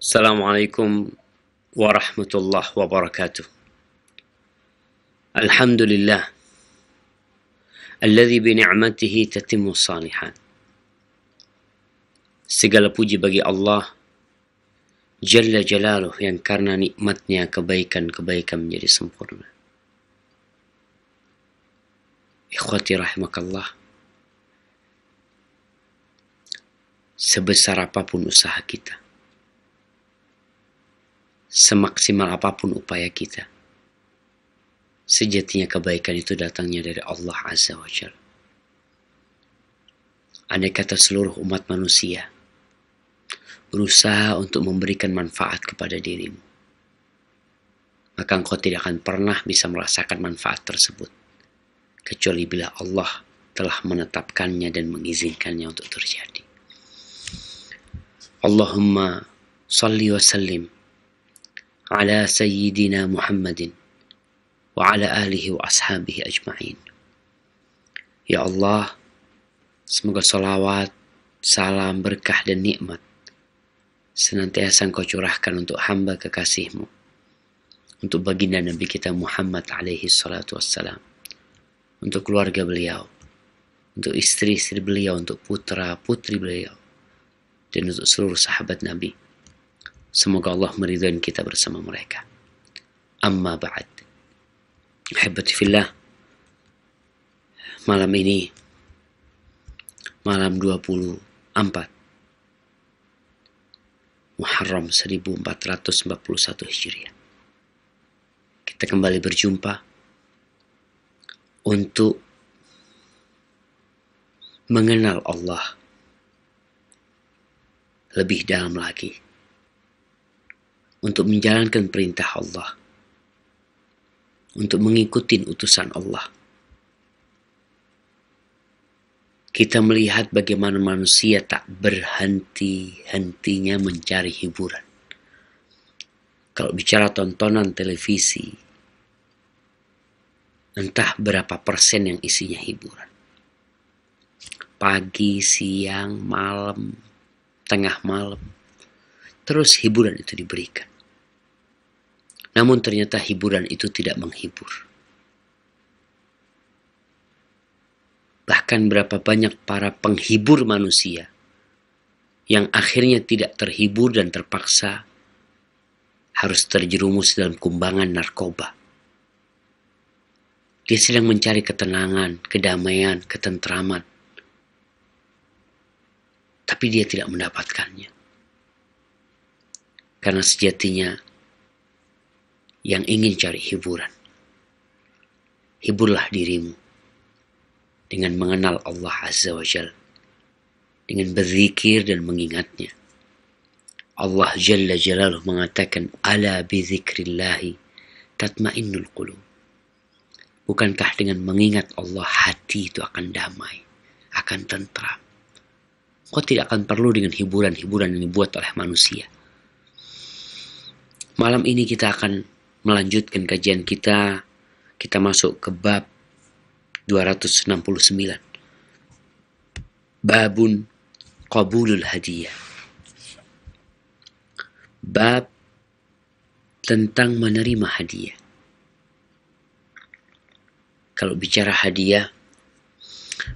Assalamualaikum warahmatullahi wabarakatuh. Alhamdulillah alladzi bi ni'matihi tatimmu shalihat. Segala puji bagi Allah Jalla Jalaluh yang karena nikmatnya kebaikan-kebaikan menjadi sempurna. Ikhwati rahimakallah, sebesar apapun usaha kita, semaksimal apapun upaya kita, sejatinya kebaikan itu datangnya dari Allah Azza wa Jalla. Andai kata seluruh umat manusia berusaha untuk memberikan manfaat kepada dirimu, maka engkau tidak akan pernah bisa merasakan manfaat tersebut, kecuali bila Allah telah menetapkannya dan mengizinkannya untuk terjadi. Allahumma salli wa sallim ala sayyidina Muhammadin wa ala alihi wa ashabihi ajma'in. Ya Allah, semoga salawat, salam, berkah dan nikmat senantiasa Engkau curahkan untuk hamba kekasih-Mu, untuk baginda Nabi kita Muhammad alaihi salatu wassalam, untuk keluarga beliau, untuk istri-istri beliau, untuk putra-putri beliau, dan untuk seluruh sahabat Nabi. Semoga Allah meridhai kita bersama mereka. Amma ba'd. Ahibati fillah, malam ini, malam 24 Muharram 1441 Hijriah, kita kembali berjumpa untuk mengenal Allah lebih dalam lagi, untuk menjalankan perintah Allah, untuk mengikuti utusan Allah. Kita melihat bagaimana manusia tak berhenti-hentinya mencari hiburan. Kalau bicara tontonan televisi, entah berapa persen yang isinya hiburan. Pagi, siang, malam, tengah malam, terus hiburan itu diberikan. Namun ternyata hiburan itu tidak menghibur. Bahkan berapa banyak para penghibur manusia yang akhirnya tidak terhibur dan terpaksa harus terjerumus dalam kumbangan narkoba. Dia sedang mencari ketenangan, kedamaian, ketentraman, tapi dia tidak mendapatkannya. Karena sejatinya yang ingin cari hiburan, hiburlah dirimu dengan mengenal Allah Azza wa Jalla, dengan berzikir dan mengingatnya. Allah Jalla Jalaluh mengatakan, ala bizikrillahi tatmainnul qulub. Bukankah dengan mengingat Allah hati itu akan damai, akan tentram? Kau tidak akan perlu dengan hiburan-hiburan yang dibuat oleh manusia. Malam ini kita akan melanjutkan kajian kita. Kita masuk ke bab 269. Babun qabulul hadiyah. Bab tentang menerima hadiah. Kalau bicara hadiah,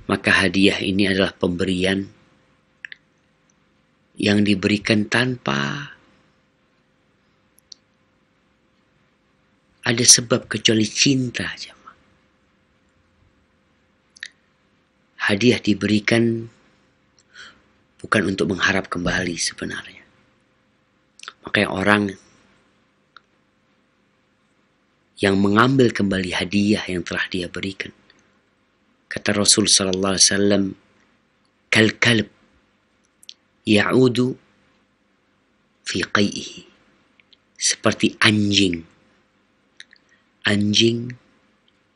maka hadiah ini adalah pemberian yang diberikan tanpa ada sebab kecuali cinta aja. Hadiah diberikan bukan untuk mengharap kembali sebenarnya. Makanya orang yang mengambil kembali hadiah yang telah dia berikan, kata Rasul sallallahu alaihi wasallam, kal kalb ya'udu fi qai'ihi, seperti anjing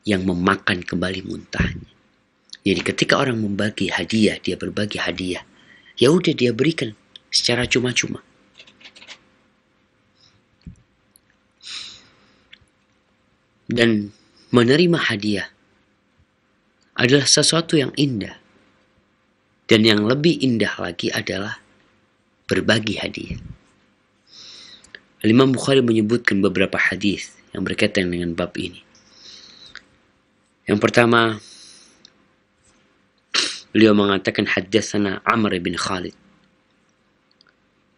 yang memakan kembali muntahnya. Jadi ketika orang membagi hadiah, dia berbagi hadiah, ya udah dia berikan secara cuma-cuma. Dan menerima hadiah adalah sesuatu yang indah. Dan yang lebih indah lagi adalah berbagi hadiah. Imam Bukhari menyebutkan beberapa hadis yang berkaitan dengan bab ini. Yang pertama, beliau mengatakan haddatsana Amr bin Khalid,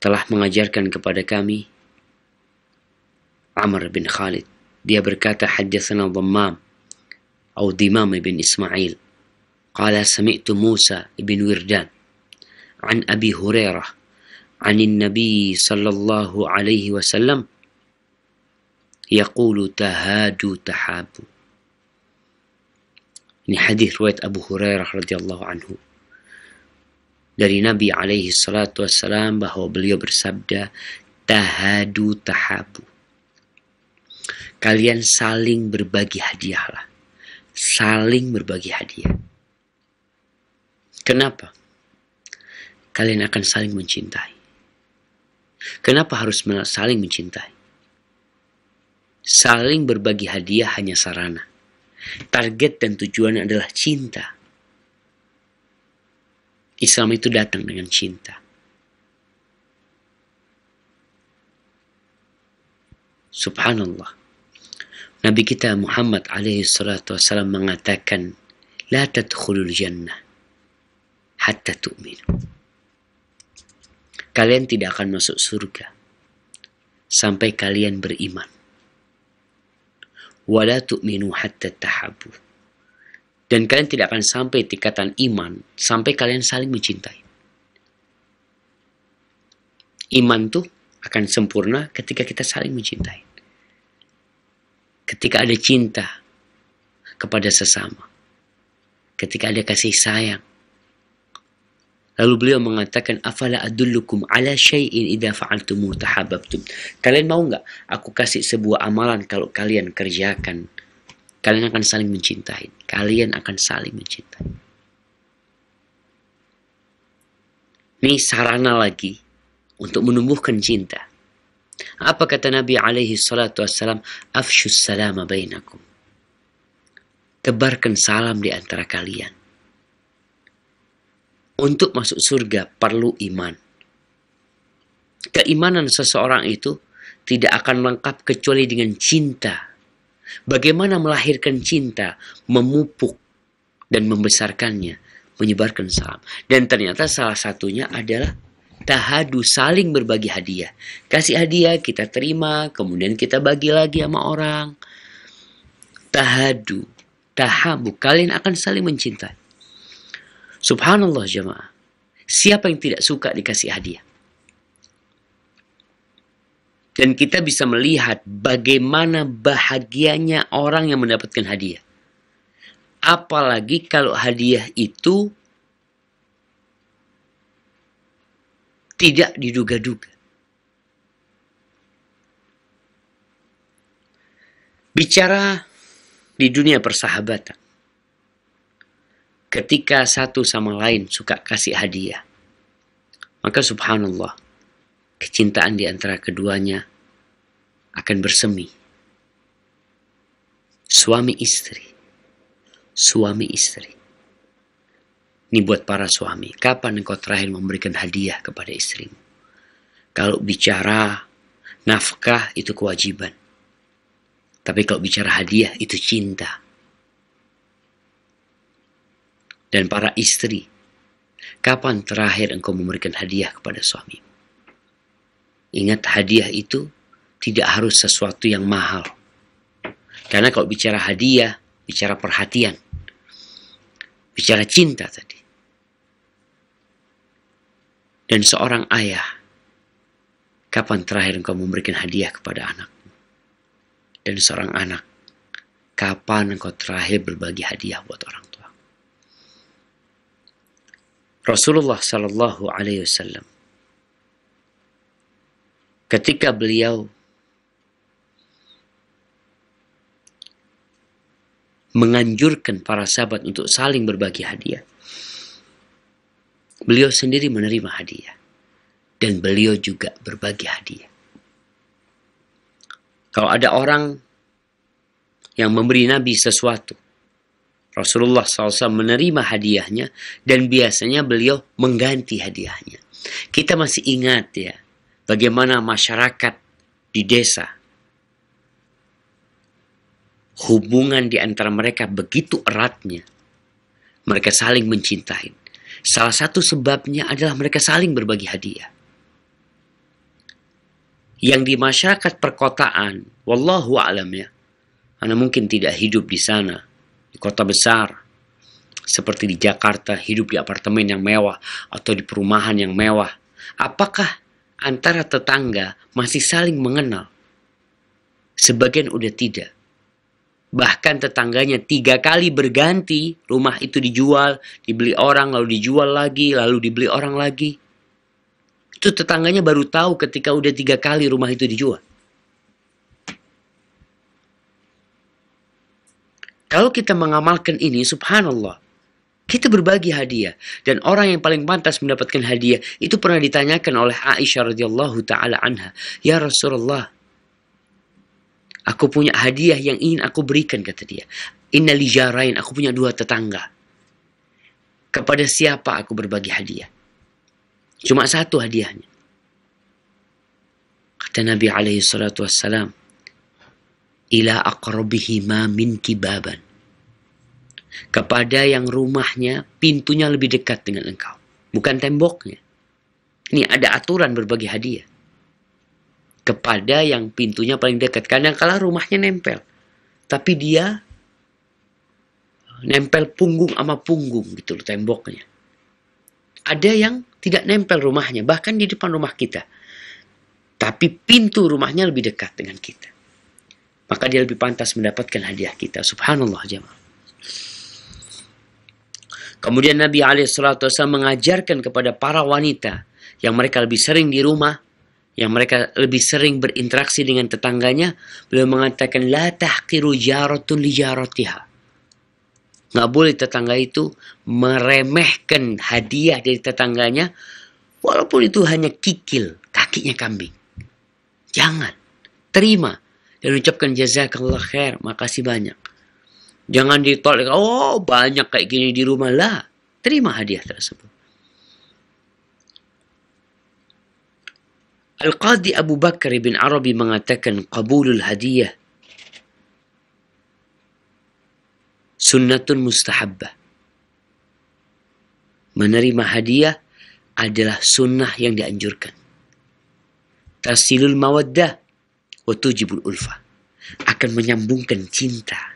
telah mengajarkan kepada kami Amr bin Khalid. Dia berkata haddatsana Dhammam atau Dimam bin Ismail. Qala sami'tu Musa bin Wirdan an Abi Hurairah عن النبي صلى الله عليه وسلم يقول تهادوا تحابوا. Ini hadis riwayat Abu Hurairah radhiyallahu anhu dari Nabi alaihi salatu wassalam bahwa beliau bersabda, tahadu tahabu. Kalian saling berbagi hadiahlah. Saling berbagi hadiah. Kenapa? Kalian akan saling mencintai. Kenapa harus saling mencintai? Saling berbagi hadiah hanya sarana. Target dan tujuan adalah cinta. Islam itu datang dengan cinta. Subhanallah. Nabi kita Muhammad alaihi salatu wassalam mengatakan, la tadkhulul jannah hatta tu'minu. Kalian tidak akan masuk surga sampai kalian beriman. Wala tu'minu hatta tahabu. Dan kalian tidak akan sampai tingkatan iman sampai kalian saling mencintai. Iman tuh akan sempurna ketika kita saling mencintai. Ketika ada cinta kepada sesama. Ketika ada kasih sayang. Lalu beliau mengatakan, afala adullukum ala syai'in idza fa'altumu tahabbtum. Kalian mau enggak aku kasih sebuah amalan kalau kalian kerjakan, kalian akan saling mencintai. Kalian akan saling mencintai. Ini sarana lagi untuk menumbuhkan cinta. Apa kata Nabi alaihi salatu wassalam? Afshus salama bainakum. Tebarkan salam di antara kalian. Untuk masuk surga perlu iman. Keimanan seseorang itu tidak akan lengkap kecuali dengan cinta. Bagaimana melahirkan cinta? Memupuk dan membesarkannya. Menyebarkan salam. Dan ternyata salah satunya adalah tahadu, saling berbagi hadiah. Kasih hadiah, kita terima, kemudian kita bagi lagi sama orang. Tahadu, tahabu, kalian akan saling mencintai. Subhanallah jemaah. Siapa yang tidak suka dikasih hadiah? Dan kita bisa melihat bagaimana bahagianya orang yang mendapatkan hadiah. Apalagi kalau hadiah itu tidak diduga-duga. Bicara di dunia persahabatan. Ketika satu sama lain suka kasih hadiah, maka subhanallah, kecintaan di antara keduanya akan bersemi. Suami istri. Suami istri. Ini buat para suami. Kapan engkau terakhir memberikan hadiah kepada istrimu? Kalau bicara nafkah itu kewajiban. Tapi kalau bicara hadiah itu cinta. Dan para istri, kapan terakhir engkau memberikan hadiah kepada suami? Ingat, hadiah itu tidak harus sesuatu yang mahal. Karena kalau bicara hadiah, bicara perhatian, bicara cinta tadi. Dan seorang ayah, kapan terakhir engkau memberikan hadiah kepada anakmu? Dan seorang anak, kapan engkau terakhir berbagi hadiah buat orang tua? Rasulullah Sallallahu Alaihi Wasallam ketika beliau menganjurkan para sahabat untuk saling berbagi hadiah, beliau sendiri menerima hadiah dan beliau juga berbagi hadiah. Kalau ada orang yang memberi Nabi sesuatu, Rasulullah SAW menerima hadiahnya dan biasanya beliau mengganti hadiahnya. Kita masih ingat ya, bagaimana masyarakat di desa, hubungan di antara mereka begitu eratnya. Mereka saling mencintai. Salah satu sebabnya adalah mereka saling berbagi hadiah. Yang di masyarakat perkotaan, wallahu a'lam ya, Anda mungkin tidak hidup di sana, di kota besar, seperti di Jakarta, hidup di apartemen yang mewah, atau di perumahan yang mewah. Apakah antara tetangga masih saling mengenal? Sebagian udah tidak. Bahkan tetangganya 3 kali berganti, rumah itu dijual, dibeli orang, lalu dijual lagi, lalu dibeli orang lagi. Itu tetangganya baru tahu ketika udah 3 kali rumah itu dijual. Kalau kita mengamalkan ini, subhanallah, kita berbagi hadiah. Dan orang yang paling pantas mendapatkan hadiah, itu pernah ditanyakan oleh Aisyah radhiyallahu ta'ala anha. Ya Rasulullah, aku punya hadiah yang ingin aku berikan, kata dia. Inna li jarain, aku punya 2 tetangga. Kepada siapa aku berbagi hadiah? Cuma 1 hadiahnya. Kata Nabi alaihi salatu wassalam, ila aqrabihima minki baban. Kepada yang rumahnya, pintunya lebih dekat dengan engkau. Bukan temboknya. Ini ada aturan berbagi hadiah. Kepada yang pintunya paling dekat. Kadang-kala rumahnya nempel. Tapi dia nempel punggung sama punggung gitu loh temboknya. Ada yang tidak nempel rumahnya, bahkan di depan rumah kita. Tapi pintu rumahnya lebih dekat dengan kita. Maka dia lebih pantas mendapatkan hadiah kita. Subhanallah jemaah. Kemudian Nabi SAW mengajarkan kepada para wanita yang mereka lebih sering di rumah, yang mereka lebih sering berinteraksi dengan tetangganya, beliau mengatakan, la tahqiru jaratun li jaratiha. Nggak boleh tetangga itu meremehkan hadiah dari tetangganya, walaupun itu hanya kikil, kakinya kambing. Jangan. Terima. Dan ucapkan jazakallah khair, makasih banyak. Jangan ditolak, oh banyak kayak gini di rumah. Lah, terima hadiah tersebut. Al-Qadhi Abu Bakar bin Arabi mengatakan, qabulul hadiyah sunnatun mustahabbah. Menerima hadiah adalah sunnah yang dianjurkan. Tasilul mawaddah wa tujibul ulfah. Akan menyambungkan cinta.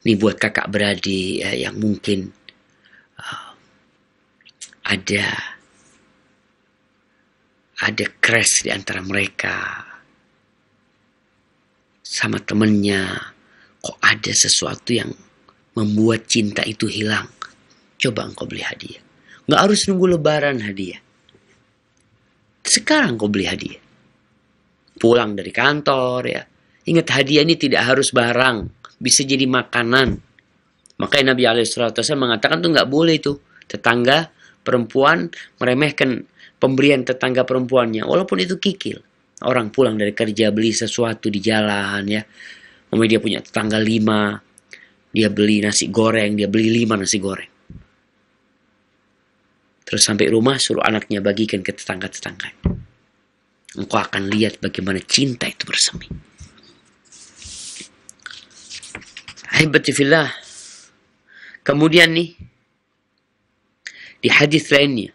Ini buat kakak beradik yang mungkin ada crash di antara mereka sama temennya. Kok ada sesuatu yang membuat cinta itu hilang? Coba engkau beli hadiah. Nggak harus nunggu lebaran hadiah. Sekarang kau beli hadiah. Pulang dari kantor ya. Ingat, hadiah ini tidak harus barang. Bisa jadi makanan. Makanya Nabi SAW mengatakan tuh nggak boleh tuh tetangga perempuan meremehkan pemberian tetangga perempuannya. Walaupun itu kikil. Orang pulang dari kerja beli sesuatu di jalan ya. Dia punya tetangga 5. Dia beli nasi goreng. Dia beli 5 nasi goreng. Terus sampai rumah suruh anaknya bagikan ke tetangga-tetangga. Engkau akan lihat bagaimana cinta itu bersemi. Ahibati fillah. Kemudian nih. Di hadis lainnya.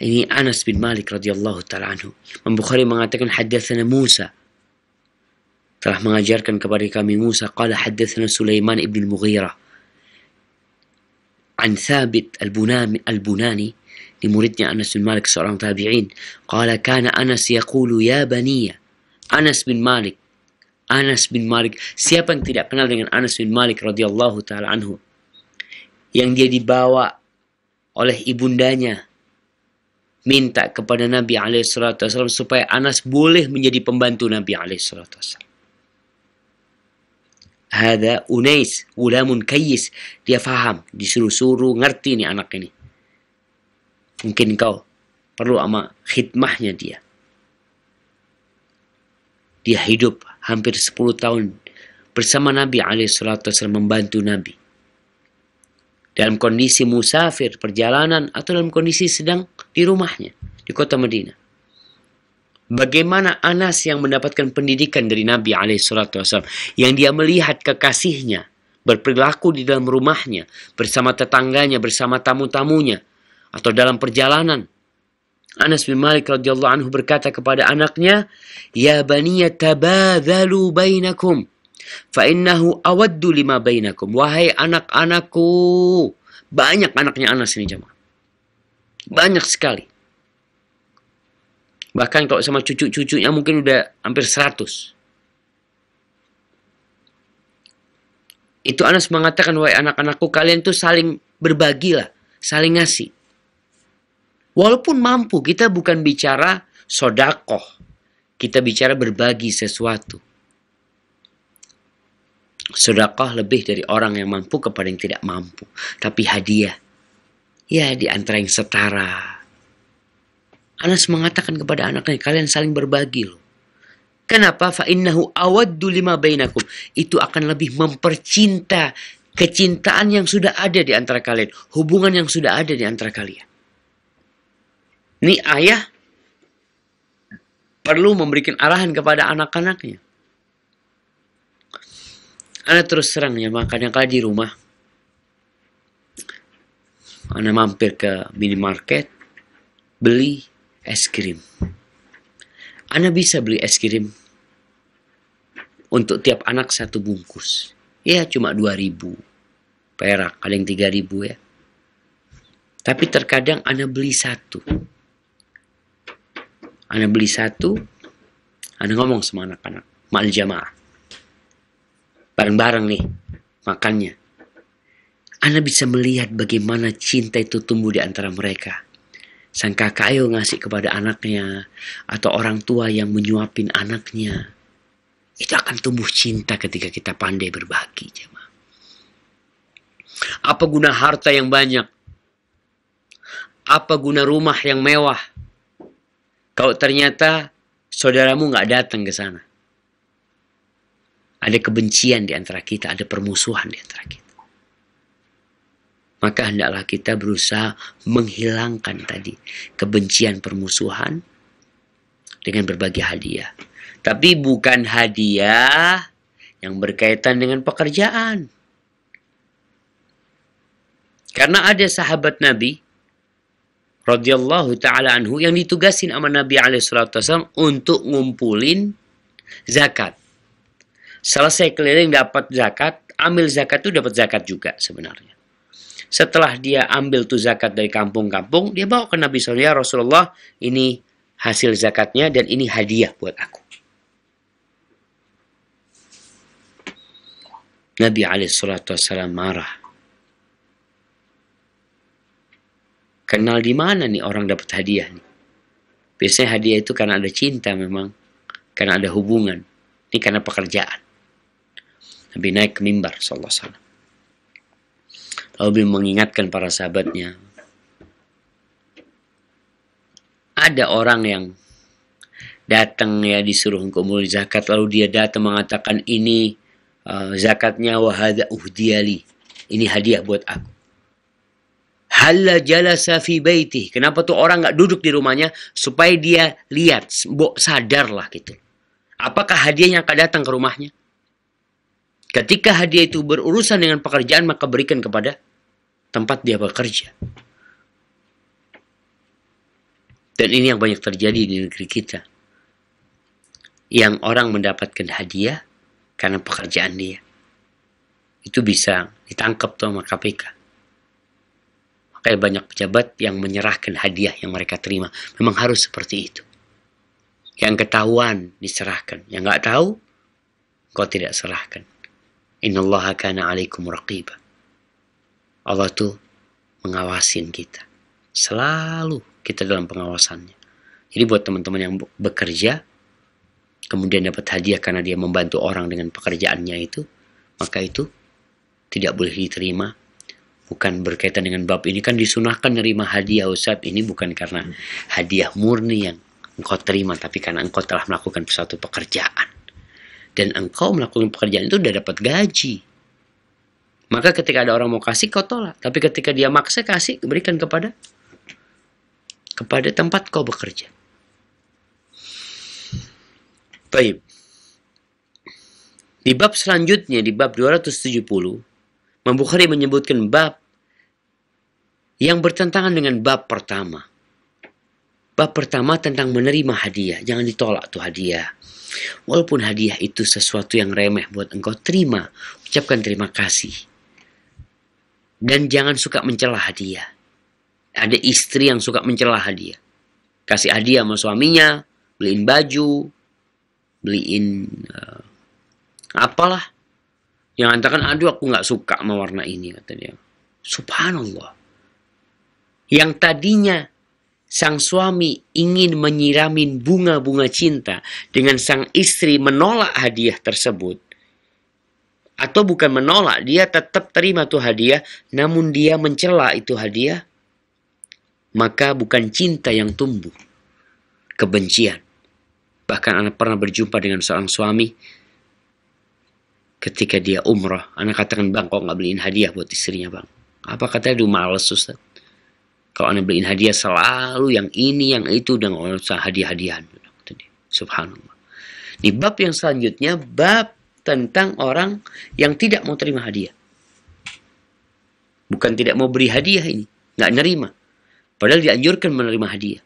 Ini Anas bin Malik radhiyallahu ta'ala anhu. Imam Bukhari mengatakan haddatsana Musa. Telah mengajarkan kepada kami Musa. Qala haddatsana Sulaiman ibn al-Mughirah. An Thabit al-Bunani. Di muridnya Anas bin Malik, seorang tabi'in. Qala kana Anas yaqulu ya baniya. Anas bin Malik. Siapa yang tidak kenal dengan Anas bin Malik radhiyallahu ta'ala anhu? Yang dia dibawa oleh ibundanya. Minta kepada Nabi SAW supaya Anas boleh menjadi pembantu Nabi SAW. Hada Unais, ulamun kayyis. Dia faham, disuruh-suruh, ngerti nih anak ini. Mungkin kau perlu sama khidmahnya dia. Dia hidup hampir 10 tahun bersama Nabi SAW, membantu Nabi. Dalam kondisi musafir, perjalanan, atau dalam kondisi sedang di rumahnya, di kota Madinah. Bagaimana Anas yang mendapatkan pendidikan dari Nabi SAW, yang dia melihat kekasihnya berperilaku di dalam rumahnya, bersama tetangganya, bersama tamu-tamunya, atau dalam perjalanan. Anas bin Malik radhiyallahu anhu berkata kepada anaknya, "Ya baniya tabadhalu bainakum, fa innahu awaddu lima bainakum." Wahai anak-anakku, banyak anaknya Anas ini jemaah. Banyak sekali. Bahkan kalau sama cucu-cucunya mungkin udah hampir 100. Itu Anas mengatakan, wahai anak-anakku, kalian tuh saling berbagilah, saling ngasih. Walaupun mampu, kita bukan bicara sodakoh. Kita bicara berbagi sesuatu. Sodakoh lebih dari orang yang mampu kepada yang tidak mampu. Tapi hadiah, ya di antara yang setara. Anas mengatakan kepada anaknya, kalian saling berbagi loh. Kenapa? Fa innahu awaddu lima bainakum. Itu akan lebih mempercinta kecintaan yang sudah ada di antara kalian, hubungan yang sudah ada di antara kalian. Ini ayah perlu memberikan arahan kepada anak-anaknya. Anak terus terang ya, makanya kalau di rumah, anak mampir ke minimarket, beli es krim. Anda bisa beli es krim untuk tiap anak 1 bungkus. Ya cuma 2.000 perak, ada yang 3.000 ya. Tapi terkadang Anda beli 1. Anda beli 1, Anda ngomong sama anak-anak, ma'al jamaah. Bareng-bareng nih makannya. Anda bisa melihat bagaimana cinta itu tumbuh di antara mereka. Sang kakak ayo ngasih kepada anaknya, atau orang tua yang menyuapin anaknya. Itu akan tumbuh cinta ketika kita pandai berbagi. Jemaah. Apa guna harta yang banyak? Apa guna rumah yang mewah? Kalau ternyata saudaramu nggak datang ke sana. Ada kebencian di antara kita, ada permusuhan di antara kita. Maka hendaklah kita berusaha menghilangkan tadi kebencian, permusuhan dengan berbagi hadiah. Tapi bukan hadiah yang berkaitan dengan pekerjaan. Karena ada sahabat Nabi radhiyallahu taala anhu yang ditugasin sama Nabi SAW untuk ngumpulin zakat. Selesai keliling dapat zakat, ambil zakat itu dapat zakat juga sebenarnya. Setelah dia ambil tuh zakat dari kampung-kampung, dia bawa ke Nabi SAW, ya Rasulullah, ini hasil zakatnya dan ini hadiah buat aku. Nabi SAW marah. Kenal di mana nih orang dapat hadiah nih? Biasanya hadiah itu karena ada cinta memang, karena ada hubungan. Ini karena pekerjaan. Nabi naik ke mimbar sallallahu alaihi wasallam. Lalu beliau mengingatkan para sahabatnya. Ada orang yang datang ya disuruh ngumpul zakat, lalu dia datang mengatakan ini zakatnya wa hadza uhdiyali. Ini hadiah buat aku. Halla jalasa fi baitih. Kenapa tuh orang nggak duduk di rumahnya supaya dia lihat, sadar lah gitu. Apakah hadiahnya akan datang ke rumahnya? Ketika hadiah itu berurusan dengan pekerjaan, maka berikan kepada tempat dia bekerja. Dan ini yang banyak terjadi di negeri kita. Yang orang mendapatkan hadiah karena pekerjaan dia. Itu bisa ditangkap tuh sama KPK. Makanya banyak pejabat yang menyerahkan hadiah yang mereka terima. Memang harus seperti itu. Yang ketahuan diserahkan. Yang nggak tahu, kau tidak serahkan. Innallaha kana alaikum raqiba. Allah tuh mengawasin kita. Selalu kita dalam pengawasannya. Jadi buat teman-teman yang bekerja, kemudian dapat hadiah karena dia membantu orang dengan pekerjaannya itu, maka itu tidak boleh diterima. Bukan berkaitan dengan bab ini, kan disunahkan nerima hadiah Ustaz. Ini bukan karena hadiah murni yang engkau terima, tapi karena engkau telah melakukan suatu pekerjaan. Dan engkau melakukan pekerjaan itu udah dapat gaji. Maka ketika ada orang mau kasih, kau tolak. Tapi ketika dia maksa kasih, berikan kepada tempat kau bekerja. Baik. Di bab selanjutnya, di bab 270, Imam Bukhari menyebutkan bab yang bertentangan dengan bab pertama. Bab pertama tentang menerima hadiah. Jangan ditolak tuh hadiah. Walaupun hadiah itu sesuatu yang remeh buat engkau, terima. Ucapkan terima kasih. Dan jangan suka mencela hadiah. Ada istri yang suka mencela hadiah. Kasih hadiah sama suaminya, beliin baju, beliin apalah. Yang antakan, aduh aku nggak suka sama warna ini, kata dia. Subhanallah. Yang tadinya sang suami ingin menyiramin bunga-bunga cinta dengan sang istri menolak hadiah tersebut. Atau bukan menolak, dia tetap terima tuh hadiah, namun dia mencela itu hadiah. Maka bukan cinta yang tumbuh, kebencian. Bahkan anak pernah berjumpa dengan seorang suami ketika dia umrah. Anak katakan, bang, kok nggak beliin hadiah buat istrinya, bang? Apa katanya? Aduh, males, Ustaz. Kalau anak beliin hadiah selalu yang ini, yang itu, dan nggak usah hadiah-hadiahan. Subhanallah. Di bab yang selanjutnya, bab tentang orang yang tidak mau terima hadiah. Bukan tidak mau beri hadiah ini, nggak nerima. Padahal dianjurkan menerima hadiah.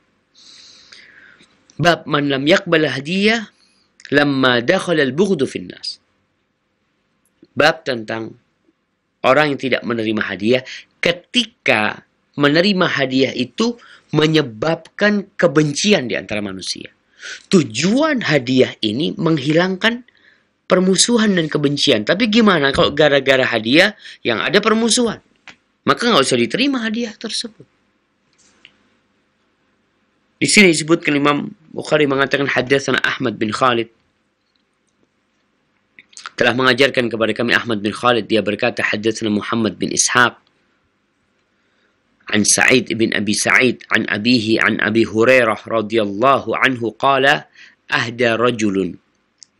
Bab man lam yaqbal hadiah lamma dakhala al-bughdu fin nas. Bab tentang orang yang tidak menerima hadiah ketika menerima hadiah itu menyebabkan kebencian di antara manusia. Tujuan hadiah ini menghilangkan permusuhan dan kebencian. Tapi gimana kalau gara-gara hadiah yang ada permusuhan? Maka nggak usah diterima hadiah tersebut. Di sini disebutkan Imam Bukhari mengatakan, hadatsana Ahmad bin Khalid. Telah mengajarkan kepada kami Ahmad bin Khalid. Dia berkata, hadatsana Muhammad bin Ishaq. An Sa'id bin Abi Sa'id. An abihi an Abi Hurairah radhiyallahu anhu qala, ahda rajulun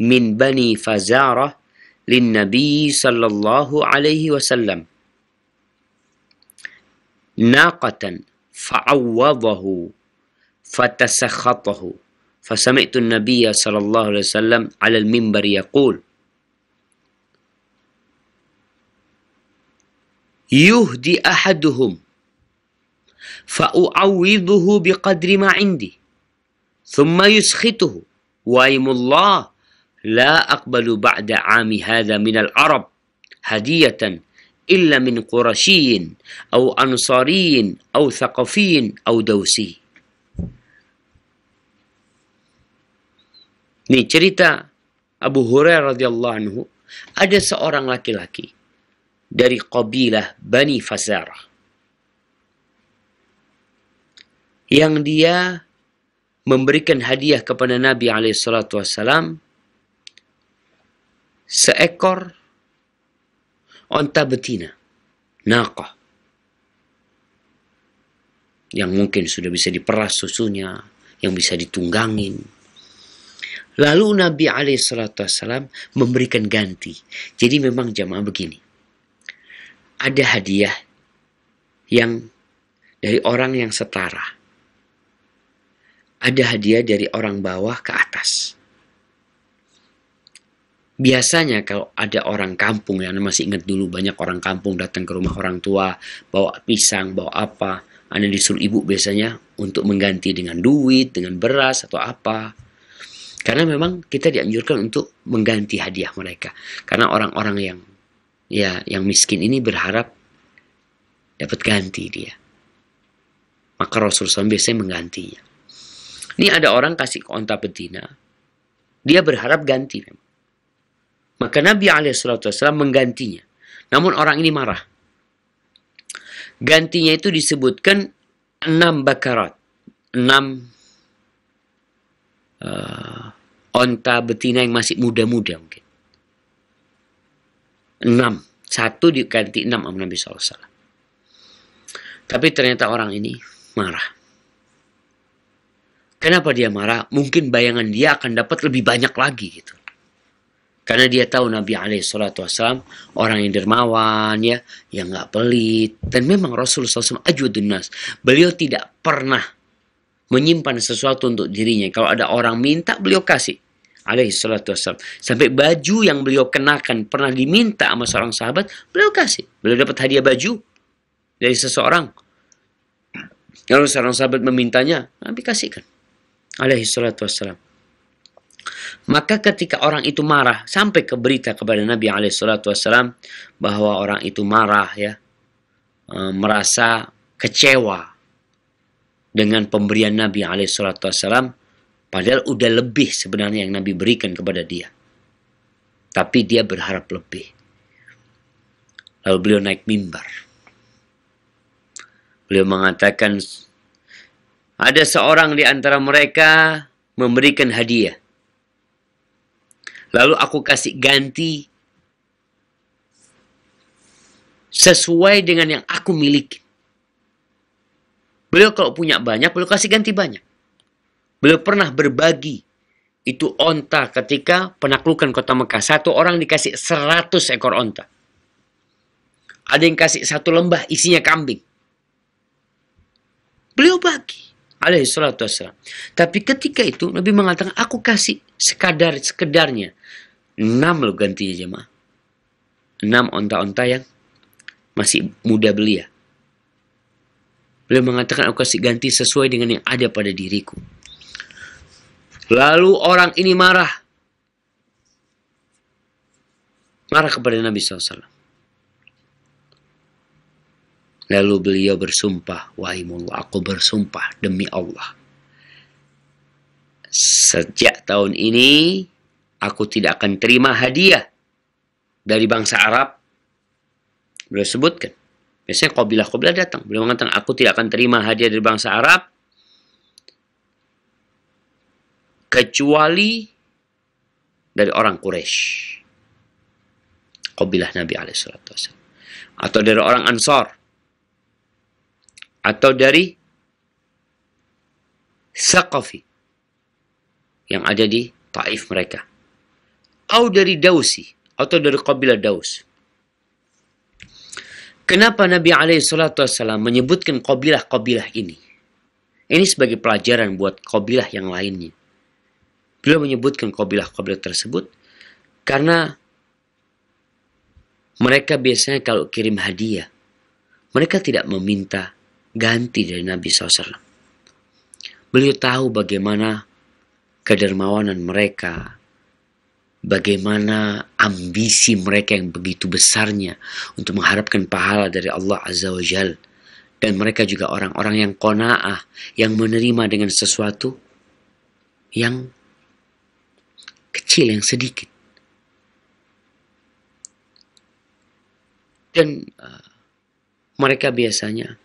min bani Fazarah lin Nabi sallallahu alaihi wasallam naqatan fa'awwadahu fatasakhatahu fasami'tu an-nabiy sallallahu alaihi wasallam 'ala al-minbar yaqul yuhdi ahaduhum fa'u'awwidhuhu biqadri ma 'indi thumma yuskhituhu wa aymullah la aqbalu ba'da 'ami hadha min al-arab hadiyatan illa min qurasyiyin aw ansariyin aw thaqafiyin aw dawsi. Ini cerita Abu Hurairah radhiyallahu anhu. Ada seorang laki-laki dari kabilah Bani Fazarah yang dia memberikan hadiah kepada Nabi SAW seekor onta betina, naqah, yang mungkin sudah bisa diperas susunya, yang bisa ditunggangin. Lalu Nabi SAW memberikan ganti. Jadi memang jamaah begini. Ada hadiah yang dari orang yang setara. Ada hadiah dari orang bawah ke atas. Biasanya kalau ada orang kampung, yang masih ingat dulu banyak orang kampung datang ke rumah orang tua, bawa pisang, bawa apa. Anda disuruh ibu biasanya untuk mengganti dengan duit, dengan beras atau apa. Karena memang kita dianjurkan untuk mengganti hadiah mereka. Karena orang-orang yang miskin ini berharap dapat ganti dia. Maka Rasulullah SAW biasanya menggantinya. Ini ada orang kasih onta betina, dia berharap ganti. Maka Nabi SAW menggantinya. Namun orang ini marah. Gantinya itu disebutkan 6 bakarat. 6 onta betina yang masih muda-muda mungkin. 6. 1 diganti 6 sama Nabi SAW. Tapi ternyata orang ini marah. Kenapa dia marah? Mungkin bayangan dia akan dapat lebih banyak lagi gitu. Karena dia tahu Nabi SAW orang yang dermawan, ya, yang nggak pelit. Dan memang Rasulullah SAW ajwadun nas. Beliau tidak pernah menyimpan sesuatu untuk dirinya. Kalau ada orang minta, beliau kasih. alaihi salatu wassalam. Sampai baju yang beliau kenakan pernah diminta sama seorang sahabat, beliau kasih. Beliau dapat hadiah baju dari seseorang. Lalu seorang sahabat memintanya, Nabi kasihkan. Alaihi salatu wassalam. Maka ketika orang itu marah, sampai ke berita kepada Nabi alaihi salatu wassalam bahwa orang itu marah ya, merasa kecewa dengan pemberian Nabi alaihi salatu wassalam, padahal udah lebih sebenarnya yang Nabi berikan kepada dia. Tapi dia berharap lebih. Lalu beliau naik mimbar. Beliau mengatakan, ada seorang di antara mereka memberikan hadiah. Lalu aku kasih ganti sesuai dengan yang aku miliki. Beliau kalau punya banyak, beliau kasih ganti banyak. Beliau pernah berbagi itu onta ketika penaklukan kota Mekah. Satu orang dikasih 100 ekor onta. Ada yang kasih satu lembah isinya kambing. Beliau bagi. Alaihi salatu wassalam. Tapi ketika itu Nabi mengatakan, aku kasih sekedarnya. 6 loh gantinya jemaah. 6 onta-onta yang masih muda belia. Beliau mengatakan, aku kasih ganti sesuai dengan yang ada pada diriku. Lalu orang ini marah. Marah kepada Nabi SAW. Lalu beliau bersumpah, wahimullah, aku bersumpah demi Allah. Sejak tahun ini, aku tidak akan terima hadiah dari bangsa Arab. Beliau sebutkan. Biasanya qabilah-qabilah datang. Beliau mengatakan, aku tidak akan terima hadiah dari bangsa Arab kecuali dari orang Quraisy. Qabilah Nabi SAW. Atau dari orang Ansar. Atau dari Saqafi. Yang ada di Taif mereka. Atau dari Dausi. Atau dari qabilah Daus. Kenapa Nabi SAW menyebutkan qabilah-qabilah ini? Ini sebagai pelajaran buat qabilah yang lainnya. Beliau menyebutkan qabilah-qabilah tersebut karena mereka biasanya kalau kirim hadiah, mereka tidak meminta ganti dari Nabi SAW. Beliau tahu bagaimana kedermawanan mereka, bagaimana ambisi mereka yang begitu besarnya untuk mengharapkan pahala dari Allah Azza wa Jal. Dan mereka juga orang-orang yang qanaah, yang menerima dengan sesuatu yang kecil, yang sedikit. Dan mereka biasanya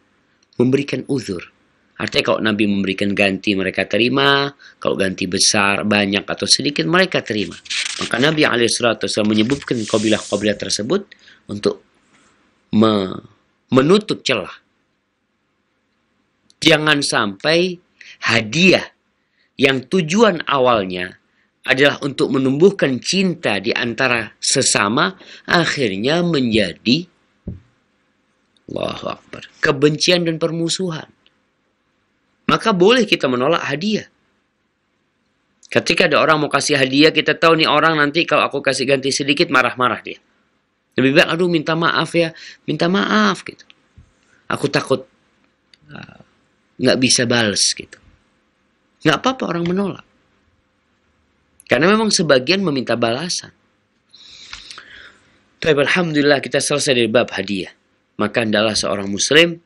memberikan uzur. Artinya kalau Nabi memberikan ganti, mereka terima. Kalau ganti besar, banyak atau sedikit, mereka terima. Maka Nabi SAW menyebutkan qabilah-qabilah tersebut untuk menutup celah. Jangan sampai hadiah yang tujuan awalnya adalah untuk menumbuhkan cinta di antara sesama, akhirnya menjadi Allahu Akbar, kebencian dan permusuhan. Maka boleh kita menolak hadiah. Ketika ada orang mau kasih hadiah, kita tahu nih orang nanti kalau aku kasih ganti sedikit marah-marah dia. Lebih baik, aduh minta maaf ya, minta maaf gitu. Aku takut nggak bisa balas gitu. Nggak apa-apa orang menolak. Karena memang sebagian meminta balasan. Tapi alhamdulillah kita selesai dari bab hadiah. Maka adalah seorang muslim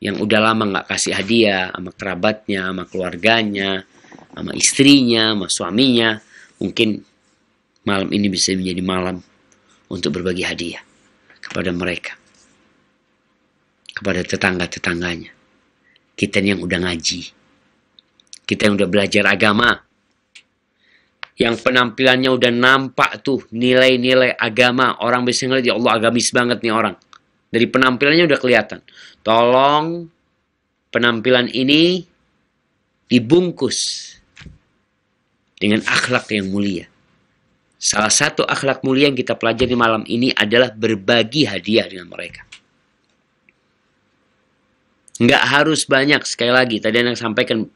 yang udah lama nggak kasih hadiah sama kerabatnya, sama keluarganya, sama istrinya, sama suaminya. Mungkin malam ini bisa menjadi malam untuk berbagi hadiah kepada mereka. Kepada tetangga-tetangganya. Kita yang udah ngaji. Kita yang udah belajar agama. Yang penampilannya udah nampak tuh nilai-nilai agama. Orang bisa ngeliat, ya Allah agamis banget nih orang. Dari penampilannya udah kelihatan. Tolong penampilan ini dibungkus dengan akhlak yang mulia. Salah satu akhlak mulia yang kita pelajari malam ini adalah berbagi hadiah dengan mereka. Nggak harus banyak, sekali lagi. Tadi yang sampaikan,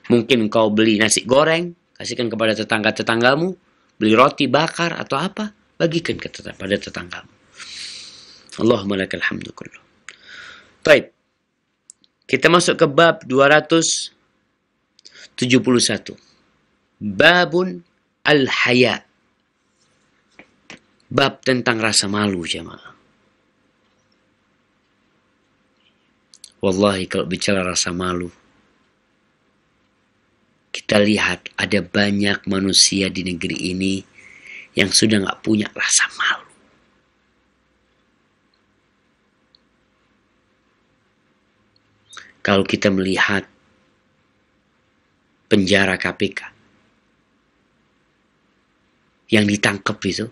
mungkin kau beli nasi goreng, Kasihkan kepada tetangga-tetanggamu. Beli roti bakar atau apa, bagikan pada tetanggamu. Allahumma lakal hamdu kullu. Baik. Kita masuk ke bab 271. Babun al-haya. Bab tentang rasa malu, jemaah. Wallahi kalau bicara rasa malu, kita lihat ada banyak manusia di negeri ini yang sudah nggak punya rasa malu. Kalau kita melihat penjara KPK yang ditangkap itu,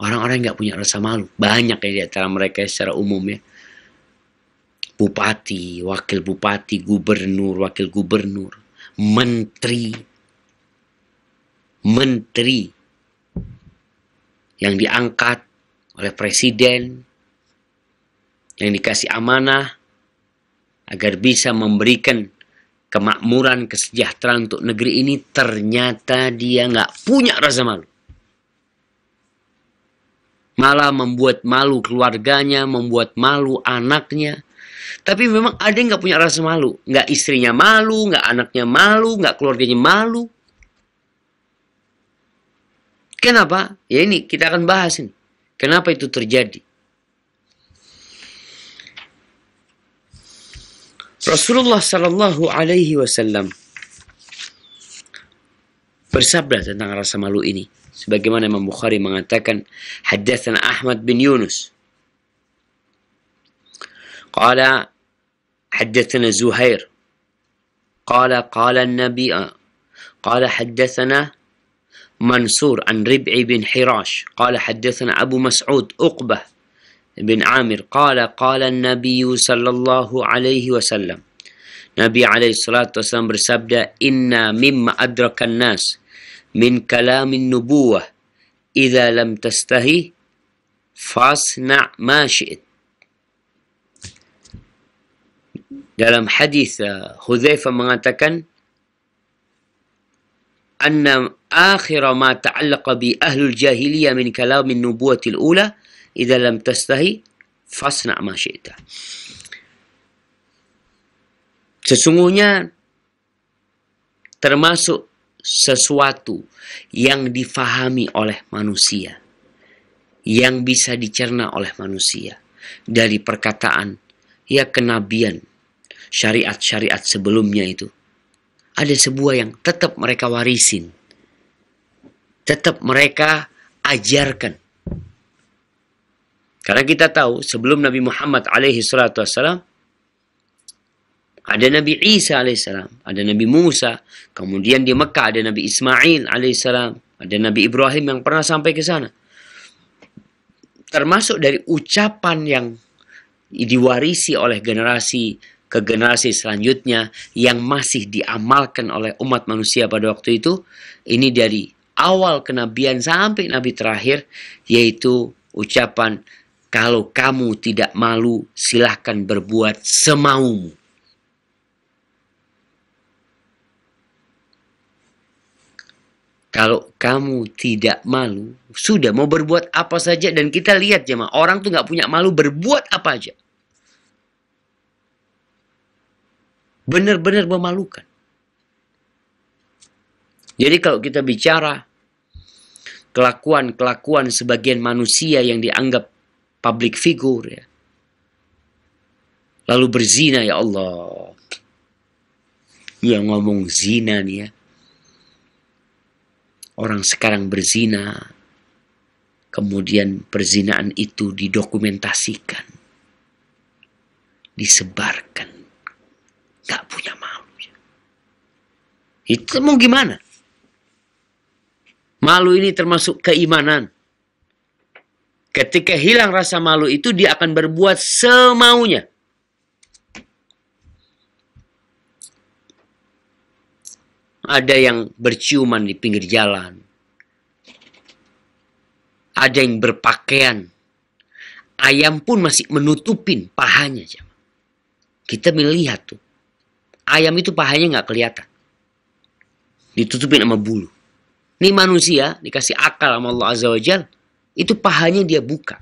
orang-orang nggak punya rasa malu. Banyak ya di antara mereka secara umum ya. Bupati, wakil bupati, gubernur, wakil gubernur, menteri yang diangkat oleh presiden, yang dikasih amanah agar bisa memberikan kemakmuran, kesejahteraan untuk negeri ini, ternyata dia nggak punya rasa malu. Malah membuat malu keluarganya, membuat malu anaknya. Tapi memang ada yang nggak punya rasa malu. Nggak istrinya malu, nggak anaknya malu, nggak keluarganya malu. Kenapa? Ya ini kita akan bahas ini. Kenapa itu terjadi? Rasulullah Sallallahu Alaihi Wasallam bersabda tentang rasa malu ini. Sebagaimana Imam Bukhari mengatakan, Haddatsana Ahmad bin Yunus. قال حدثنا زهير قال النبي قال حدثنا منصور عن ربع بن حراش قال حدثنا أبو مسعود عقبة بن عامر قال النبي صلى الله عليه وسلم Nabi alaihi salatu wasallam bersabda, Inna mimma adrakan nas min kalamin nubuwah idza lam tastahi fasna' ma syi'it. Dalam hadis Hudzaifah mengatakan, anna akhir ma ta'allaqa bi ahlul jahiliyah min kalamin nubuwatil ula idza lam tastahi fasna' ma syi'ta. Sesungguhnya termasuk sesuatu yang difahami oleh manusia, yang bisa dicerna oleh manusia dari perkataan, ya kenabian, syariat-syariat sebelumnya itu. Ada sebuah yang tetap mereka warisin, tetap mereka ajarkan. Karena kita tahu sebelum Nabi Muhammad alaihi salatu wassalam, ada Nabi Isa alaihissalam, ada Nabi Musa, kemudian di Mekah ada Nabi Ismail alaihissalam, ada Nabi Ibrahim yang pernah sampai ke sana. Termasuk dari ucapan yang diwarisi oleh generasi ke generasi selanjutnya yang masih diamalkan oleh umat manusia pada waktu itu, ini dari awal kenabian sampai Nabi terakhir, yaitu ucapan, kalau kamu tidak malu, silahkan berbuat semaumu. Kalau kamu tidak malu, sudah mau berbuat apa saja. Dan kita lihat jemaah, orang tuh nggak punya malu, berbuat apa aja. Benar-benar memalukan. Jadi kalau kita bicara kelakuan sebagian manusia yang dianggap public figure, ya, lalu berzina, ya Allah. Yang ngomong zina nih ya. Orang sekarang berzina, kemudian perzinaan itu didokumentasikan, disebarkan, gak punya malu. Itu mau gimana? Malu ini termasuk keimanan. Ketika hilang rasa malu itu, dia akan berbuat semaunya. Ada yang berciuman di pinggir jalan. Ada yang berpakaian. Ayam pun masih menutupin pahanya. Kita melihat tuh. Ayam itu pahanya nggak kelihatan. ditutupin sama bulu. Ini manusia dikasih akal sama Allah Azza wa Jal, itu pahanya dia buka.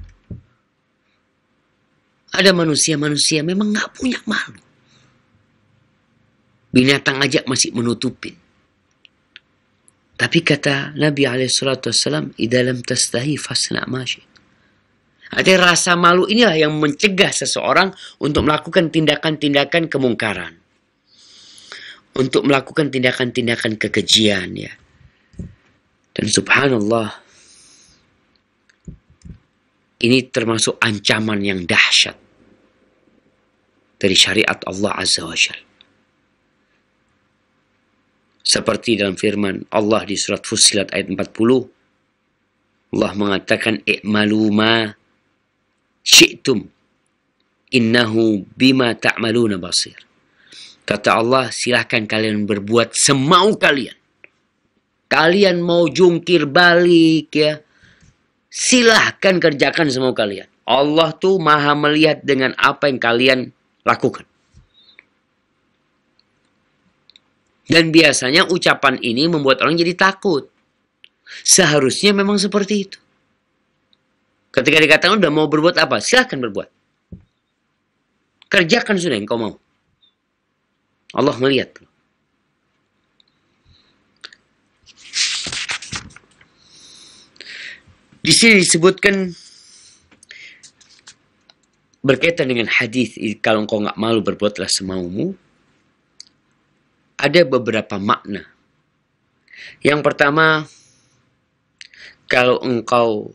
Ada manusia-manusia memang nggak punya malu. Binatang aja masih menutupin. Tapi kata Nabi SAW, "Idza lam tastahi fasna ma syi'ta." Artinya rasa malu inilah yang mencegah seseorang untuk melakukan tindakan-tindakan kemungkaran. Untuk melakukan tindakan-tindakan kekejian, ya. Dan subhanallah, ini termasuk ancaman yang dahsyat dari syariat Allah Azza wa Jalla. Seperti dalam firman Allah di surat Fussilat ayat 40. Allah mengatakan, "I'malu ma syi'tum innahu bima ta'maluna basir." Kata Allah, silahkan kalian berbuat semau kalian. Kalian mau jungkir balik, ya, silahkan kerjakan semau kalian. Allah tuh maha melihat dengan apa yang kalian lakukan. Dan biasanya ucapan ini membuat orang jadi takut. Seharusnya memang seperti itu. Ketika dikatakan udah mau berbuat apa, silahkan berbuat. Kerjakan sudah yang kau mau. Allah melihat. Di sini disebutkan berkaitan dengan hadis, kalau engkau nggak malu berbuatlah semaumu. Ada beberapa makna. Yang pertama, kalau engkau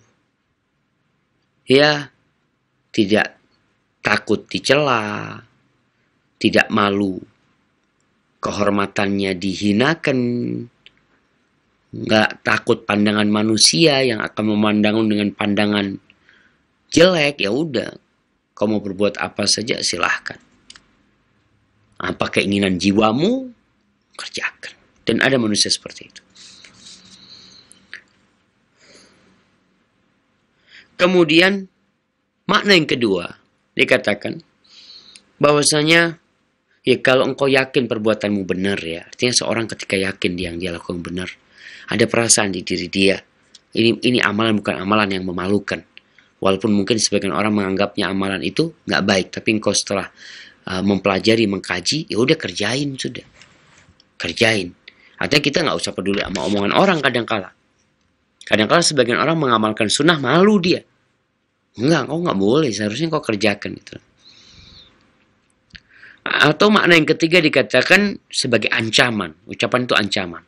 ya tidak takut dicela, tidak malu kehormatannya dihinakan, nggak takut pandangan manusia yang akan memandangmu dengan pandangan jelek, ya udah, kau mau berbuat apa saja silahkan. Apa keinginan jiwamu, kerjakan. Dan ada manusia seperti itu. Kemudian makna yang kedua dikatakan bahwasanya ya kalau engkau yakin perbuatanmu benar, ya, artinya seorang ketika yakin yang dia lakukan benar, ada perasaan di diri dia, ini amalan bukan amalan yang memalukan. Walaupun mungkin sebagian orang menganggapnya amalan itu nggak baik, tapi engkau setelah mempelajari, mengkaji, ya udah kerjain sudah. Kerjain. Artinya kita nggak usah peduli sama omongan orang kadang-kala. Kadang-kala sebagian orang mengamalkan sunnah, malu dia. Enggak, kau nggak boleh. Seharusnya kau kerjakan itu. Atau makna yang ketiga dikatakan sebagai ancaman. Ucapan itu ancaman.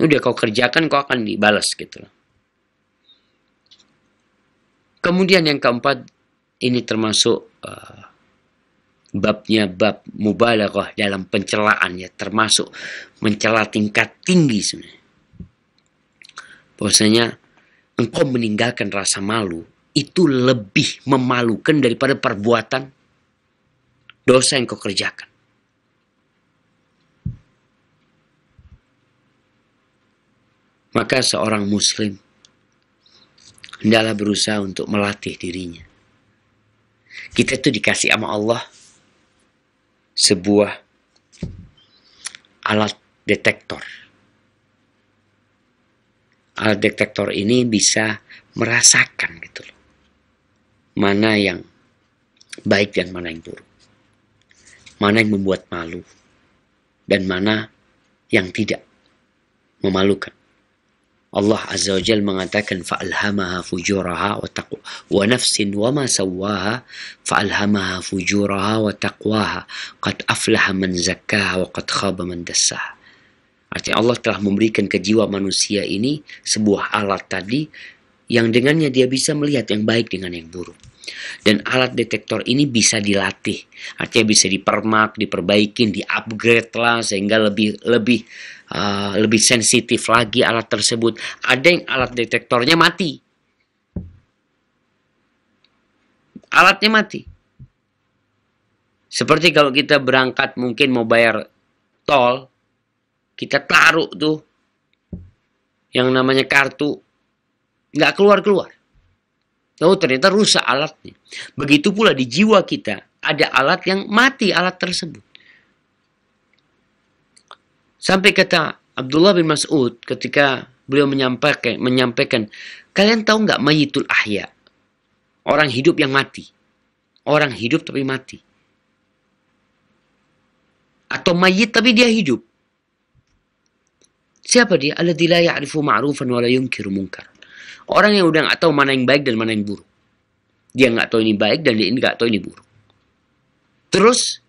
Udah kau kerjakan, kau akan dibalas gitu. Kemudian yang keempat, ini termasuk babnya bab mubalaghah dalam pencelaan, ya, termasuk mencela tingkat tinggi sebenarnya. Bahwasanya engkau meninggalkan rasa malu itu lebih memalukan daripada perbuatan dosa yang kau kerjakan. Maka seorang muslim hendaklah berusaha untuk melatih dirinya. Kita itu dikasih sama Allah sebuah alat detektor. Alat detektor ini bisa merasakan gitu loh, mana yang baik dan mana yang buruk, mana yang membuat malu dan mana yang tidak memalukan. Allah Azza wa Jalla mengatakan fa'alhamaha fujuraha wa taqwa wa nafsin wa ma sawwaha fa'alhamaha fujuraha wa taqwaha qad aflaha man zakkaha wa qad khaba man dassaha. Artinya Allah telah memberikan ke jiwa manusia ini sebuah alat tadi yang dengannya dia bisa melihat yang baik dengan yang buruk. Dan alat detektor ini bisa dilatih, artinya bisa dipermak, diperbaikin, di-upgrade lah sehingga lebih sensitif lagi alat tersebut. Ada yang alat detektornya mati. Alatnya mati. Seperti kalau kita berangkat mungkin mau bayar tol, kita taruh tuh yang namanya kartu, nggak keluar-keluar. Oh, ternyata rusak alatnya. Begitu pula di jiwa kita ada alat yang mati, alat tersebut. Sampai kata Abdullah bin Mas'ud ketika beliau menyampaikan, kalian tahu nggak mayitul ahya? Orang hidup yang mati. Orang hidup tapi mati. Atau mayit tapi dia hidup. Siapa dia? Alladzi la ya'rifu ma'rufan wa la yunkiru munkar. Orang yang udah nggak tahu mana yang baik dan mana yang buruk. Dia nggak tahu ini baik dan dia nggak tahu ini buruk. Terus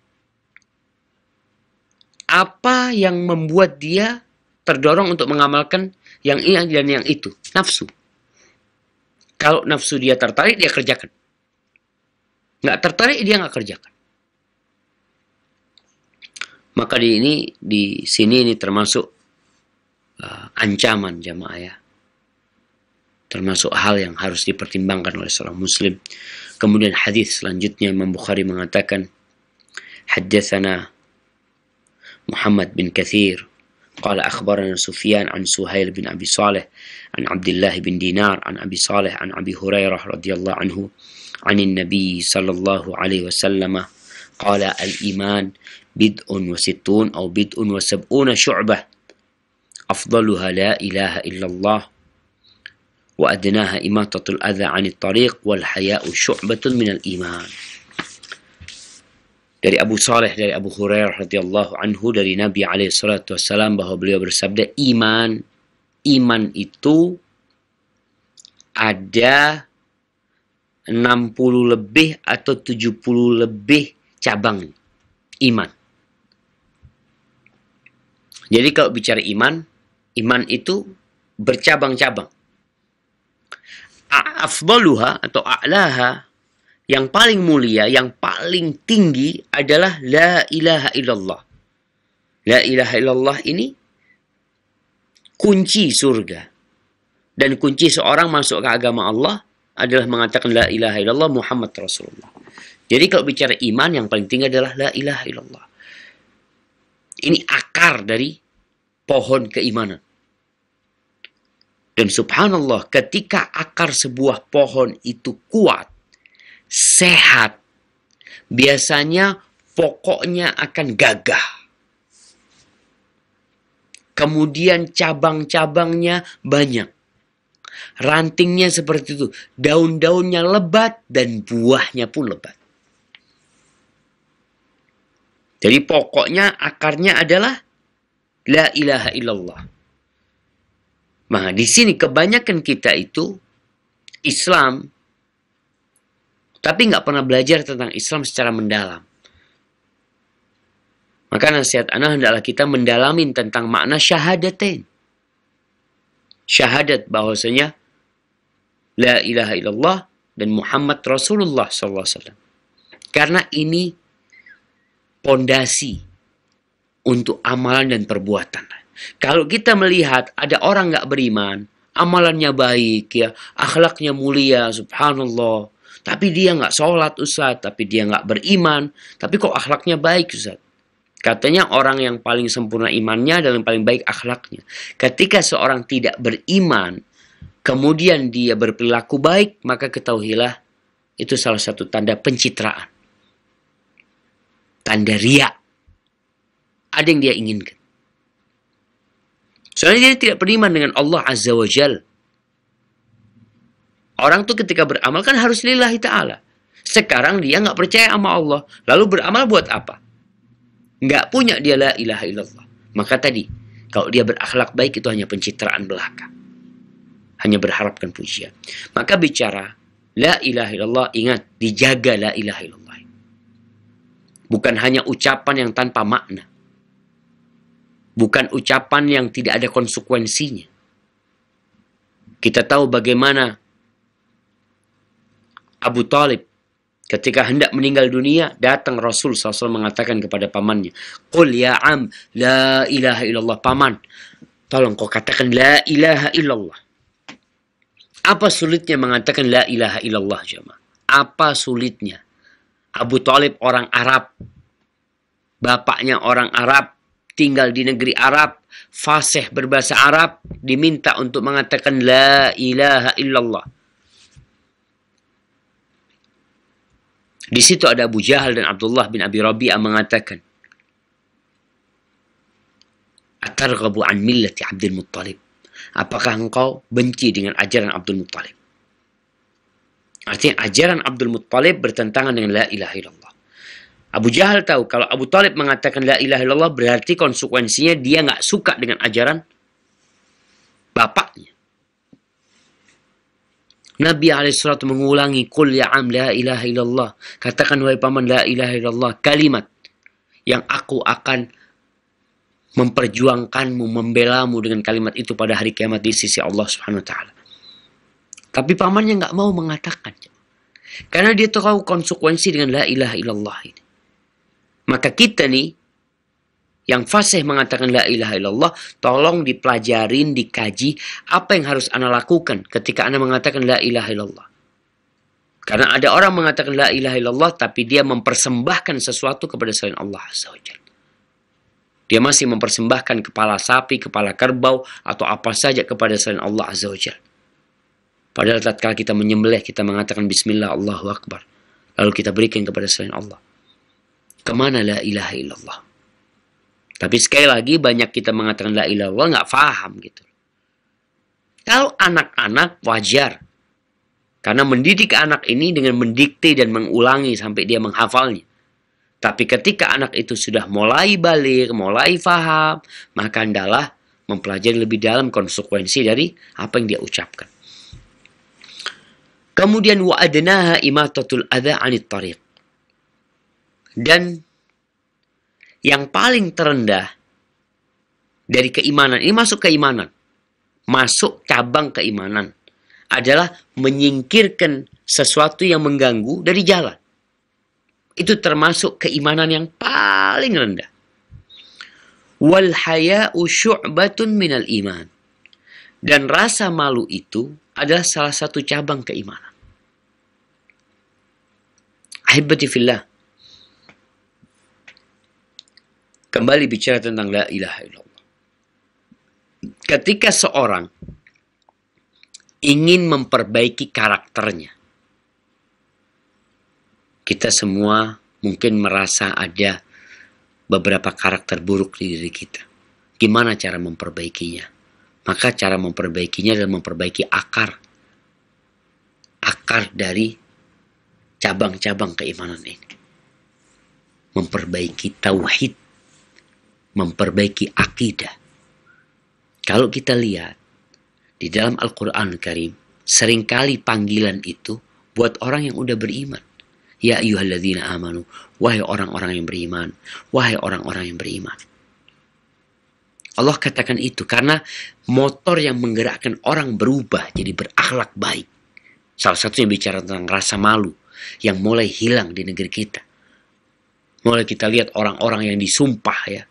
apa yang membuat dia terdorong untuk mengamalkan yang ini dan yang itu? Nafsu. Kalau nafsu dia tertarik, dia kerjakan. Nggak tertarik, dia nggak kerjakan. Maka di sini ini termasuk ancaman jamaah ya. Termasuk hal yang harus dipertimbangkan oleh seorang muslim. Kemudian hadis selanjutnya Imam Bukhari mengatakan, haddatsana Muhammad bin Katsir قال أخبرنا سفيان عن سهيل بن أبي صالح عن عبد الله بن دينار عن أبي صالح عن أبي هريرة رضي الله عنه عن النبي صلى الله عليه وسلم قال الإيمان بدء وستون أو بدء وسبعون شعبة أفضلها لا إله إلا الله وأدناها إماطة الأذى عن الطريق والحياء شعبة من الإيمان. Dari Abu Saleh, dari Abu Hurairah radhiyallahu anhu, dari Nabi alaihi salatu wassalam, bahwa beliau bersabda, iman itu ada 60 lebih atau 70 lebih cabang iman. Jadi kalau bicara iman itu bercabang-cabang. Afdaluha atau a'laha, yang paling mulia, yang paling tinggi adalah la ilaha illallah. La ilaha illallah ini kunci surga. Dan kunci seorang masuk ke agama Allah adalah mengatakan la ilaha illallah Muhammad Rasulullah. Jadi kalau bicara iman, yang paling tinggi adalah la ilaha illallah. Ini akar dari pohon keimanan. Dan subhanallah, ketika akar sebuah pohon itu kuat, sehat, biasanya pokoknya akan gagah. Kemudian cabang-cabangnya banyak. Rantingnya seperti itu. Daun-daunnya lebat dan buahnya pun lebat. Jadi pokoknya akarnya adalah la ilaha illallah. Nah, di sini kebanyakan kita itu Islam, tapi nggak pernah belajar tentang Islam secara mendalam. Maka nasihat ana hendaklah kita mendalami tentang makna syahadatain. Syahadat bahwasanya la ilaha illallah dan Muhammad Rasulullah SAW. Karena ini pondasi untuk amalan dan perbuatan. Kalau kita melihat ada orang nggak beriman, amalannya baik ya, akhlaknya mulia, subhanallah, tapi dia nggak sholat Ustaz, tapi dia nggak beriman, tapi kok akhlaknya baik Ustaz. Katanya orang yang paling sempurna imannya dan yang paling baik akhlaknya. Ketika seorang tidak beriman, kemudian dia berperilaku baik, maka ketahuilah itu salah satu tanda pencitraan. Tanda riya. Ada yang dia inginkan. Soalnya dia tidak beriman dengan Allah Azza wa Jal. Orang tuh ketika beramal kan harus lillahi ta'ala. Sekarang dia nggak percaya sama Allah. Lalu beramal buat apa? Nggak punya dia la ilaha illallah. Maka tadi, kalau dia berakhlak baik itu hanya pencitraan belaka. Hanya berharapkan pujian. Maka bicara la ilaha illallah, ingat, dijaga la ilaha illallah. Bukan hanya ucapan yang tanpa makna. Bukan ucapan yang tidak ada konsekuensinya. Kita tahu bagaimana Abu Talib ketika hendak meninggal dunia, datang Rasul SAW mengatakan kepada pamannya, Qul ya am, la ilaha illallah. Paman, tolong kau katakan la ilaha illallah. Apa sulitnya mengatakan la ilaha illallah, jemaah? Apa sulitnya? Abu Talib orang Arab. Bapaknya orang Arab. Tinggal di negeri Arab. Fasih berbahasa Arab. Diminta untuk mengatakan la ilaha illallah. Di situ ada Abu Jahal dan Abdullah bin Abi Rabi'ah mengatakan, Atarghabu an millati Abdul Muttalib. Apakah engkau benci dengan ajaran Abdul Muttalib? Artinya ajaran Abdul Muttalib bertentangan dengan la ilaha illallah. Abu Jahal tahu kalau Abu Talib mengatakan la ilaha illallah berarti konsekuensinya dia nggak suka dengan ajaran bapaknya. Nabi alaihissalam mengulangi, "Qul ya am la ilaha illallah." Katakan wahai paman la ilaha illallah, kalimat yang aku akan memperjuangkanmu, membelamu dengan kalimat itu pada hari kiamat di sisi Allah Subhanahu wa taala. Tapi pamannya nggak mau mengatakan. Karena dia tahu konsekuensi dengan la ilaha illallah ini. Maka kita nih yang fasih mengatakan la ilaha illallah, tolong dipelajarin, dikaji apa yang harus Anda lakukan ketika Anda mengatakan la ilaha illallah. Karena ada orang mengatakan la ilaha illallah tapi dia mempersembahkan sesuatu kepada selain Allah Azza wa Jalla. Dia masih mempersembahkan kepala sapi, kepala kerbau, atau apa saja kepada selain Allah Azza wa Jalla. Padahal tatkala kita menyembelih, kita mengatakan Bismillah, Allahu Akbar. Lalu kita berikan kepada selain Allah. Kemana la ilaha illallah? Tapi sekali lagi banyak kita mengatakan la ilaha illallah nggak paham gitu. Kalau anak-anak wajar. Karena mendidik anak ini dengan mendikte dan mengulangi sampai dia menghafalnya. Tapi ketika anak itu sudah mulai balik, mulai faham, maka hendaklah mempelajari lebih dalam konsekuensi dari apa yang dia ucapkan. Kemudian wa adnaha imatatul adza 'anit tariq. Dan yang paling terendah dari keimanan, ini masuk keimanan, masuk cabang keimanan, adalah menyingkirkan sesuatu yang mengganggu dari jalan. Itu termasuk keimanan yang paling rendah. Wal haya'u syu'batun minal iman. Dan rasa malu itu adalah salah satu cabang keimanan. Ahibati fillah. Kembali bicara tentang la ilaha illallah. Ketika seorang ingin memperbaiki karakternya, kita semua mungkin merasa ada beberapa karakter buruk di diri kita. Gimana cara memperbaikinya? Maka cara memperbaikinya adalah memperbaiki akar. Akar dari cabang-cabang keimanan ini. Memperbaiki tauhid. Memperbaiki akidah. Kalau kita lihat di dalam Al-Quran Karim, seringkali panggilan itu buat orang yang udah beriman. Ya ayyuhalladzina amanu, wahai orang-orang yang beriman, wahai orang-orang yang beriman. Allah katakan itu karena motor yang menggerakkan orang berubah jadi berakhlak baik. Salah satunya bicara tentang rasa malu yang mulai hilang di negeri kita. Mulai kita lihat orang-orang yang disumpah ya.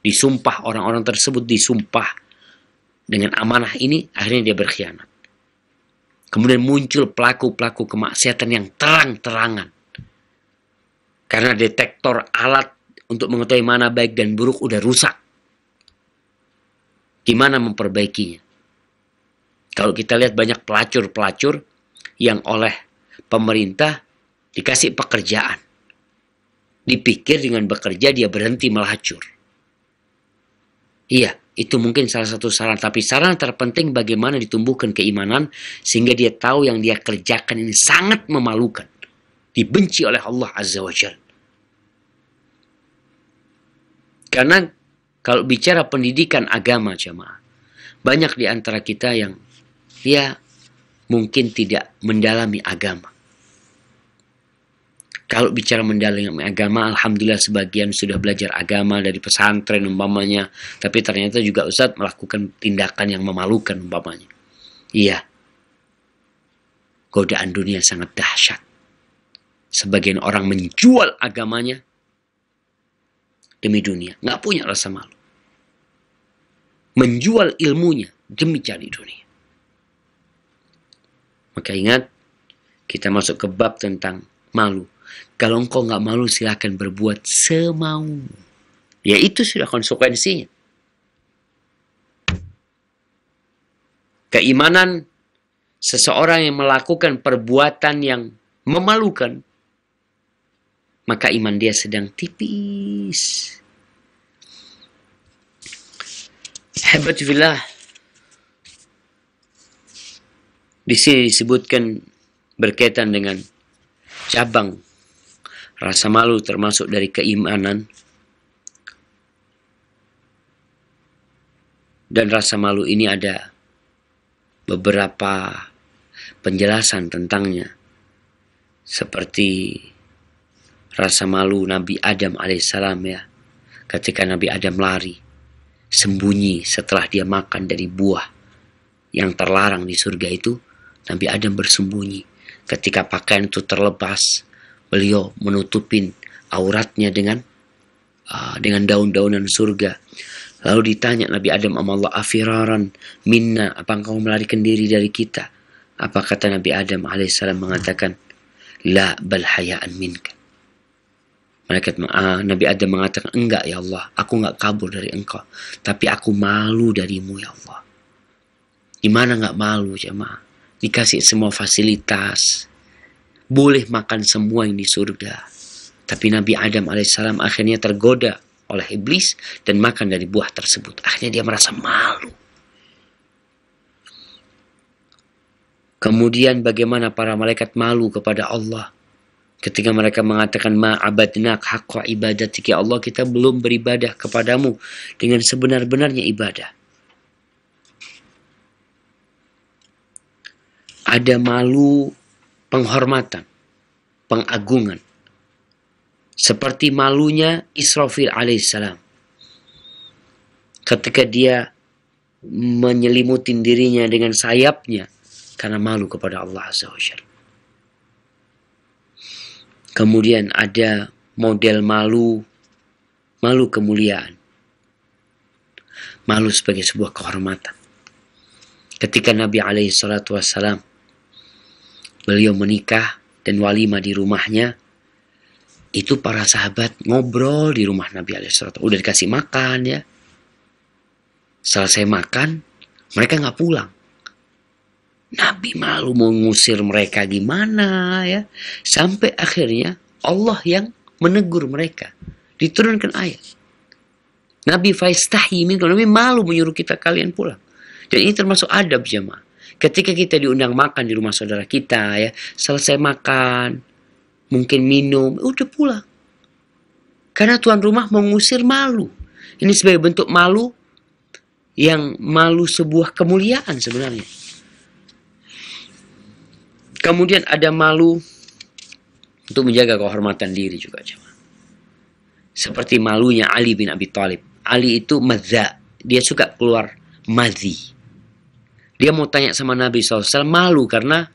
Disumpah, orang-orang tersebut disumpah dengan amanah ini, akhirnya dia berkhianat. Kemudian muncul pelaku-pelaku kemaksiatan yang terang-terangan. Karena detektor alat untuk mengetahui mana baik dan buruk udah rusak. Gimana memperbaikinya? Kalau kita lihat banyak pelacur-pelacur yang oleh pemerintah dikasih pekerjaan. Dipikir dengan bekerja dia berhenti melacur. Iya, itu mungkin salah satu saran. Tapi saran terpenting bagaimana ditumbuhkan keimanan sehingga dia tahu yang dia kerjakan ini sangat memalukan. Dibenci oleh Allah Azza wa Jalla. Karena kalau bicara pendidikan agama jamaah, banyak di antara kita yang ya mungkin tidak mendalami agama. Kalau bicara mendalami agama, alhamdulillah sebagian sudah belajar agama dari pesantren umpamanya, tapi ternyata juga Ustadz melakukan tindakan yang memalukan umpamanya. Iya. Godaan dunia sangat dahsyat. Sebagian orang menjual agamanya demi dunia. Nggak punya rasa malu. Menjual ilmunya demi cari dunia. Maka ingat, kita masuk ke bab tentang malu. Kalau engkau nggak malu, silakan berbuat semau. Ya itu sudah konsekuensinya. Keimanan seseorang yang melakukan perbuatan yang memalukan, maka iman dia sedang tipis. Ahibati fillah, di sini disebutkan berkaitan dengan cabang rasa malu termasuk dari keimanan. Dan rasa malu ini ada beberapa penjelasan tentangnya. Seperti rasa malu Nabi Adam alaihissalam ya. Ketika Nabi Adam lari, sembunyi setelah dia makan dari buah yang terlarang di surga itu, Nabi Adam bersembunyi. Ketika pakaian itu terlepas, beliau menutupin auratnya dengan daun-daunan surga. Lalu ditanya Nabi Adam sama Allah, afiraran minna, apa engkau melarikan diri dari kita? Apa kata Nabi Adam alaihissalam mengatakan, la bal hayaan minka. Nabi Adam mengatakan, enggak ya Allah, aku enggak kabur dari engkau, tapi aku malu darimu ya Allah. Gimana enggak malu jemaah? Dikasih semua fasilitas, boleh makan semua yang di surga. Tapi Nabi Adam alaihissalam akhirnya tergoda oleh iblis dan makan dari buah tersebut. Akhirnya dia merasa malu. Kemudian bagaimana para malaikat malu kepada Allah ketika mereka mengatakan ma'abadnak haqqa ibadatik, ya Allah, kita belum beribadah kepadamu dengan sebenar-benarnya ibadah. Ada malu penghormatan, pengagungan. Seperti malunya Israfil alaihissalam. Ketika dia menyelimutin dirinya dengan sayapnya karena malu kepada Allah Azza wa Jalla. Kemudian ada model malu kemuliaan. Malu sebagai sebuah kehormatan. Ketika Nabi alaihissalatu wassalam beliau menikah dan walimah di rumahnya, itu para sahabat ngobrol di rumah Nabi alaihissalatu. Udah dikasih makan ya. Selesai makan, mereka nggak pulang. Nabi malu mau ngusir mereka gimana ya. Sampai akhirnya Allah yang menegur mereka. Diturunkan ayat. Nabi faistahi minkum, Nabi malu menyuruh kita kalian pulang. Dan ini termasuk adab jemaah. Ketika kita diundang makan di rumah saudara kita ya, selesai makan, mungkin minum, udah pulang. Karena tuan rumah mengusir malu. Ini sebagai bentuk malu yang malu sebuah kemuliaan sebenarnya. Kemudian ada malu untuk menjaga kehormatan diri juga. Seperti malunya Ali bin Abi Thalib. Ali itu madza. Dia suka keluar madzi. Dia mau tanya sama Nabi SAW, malu karena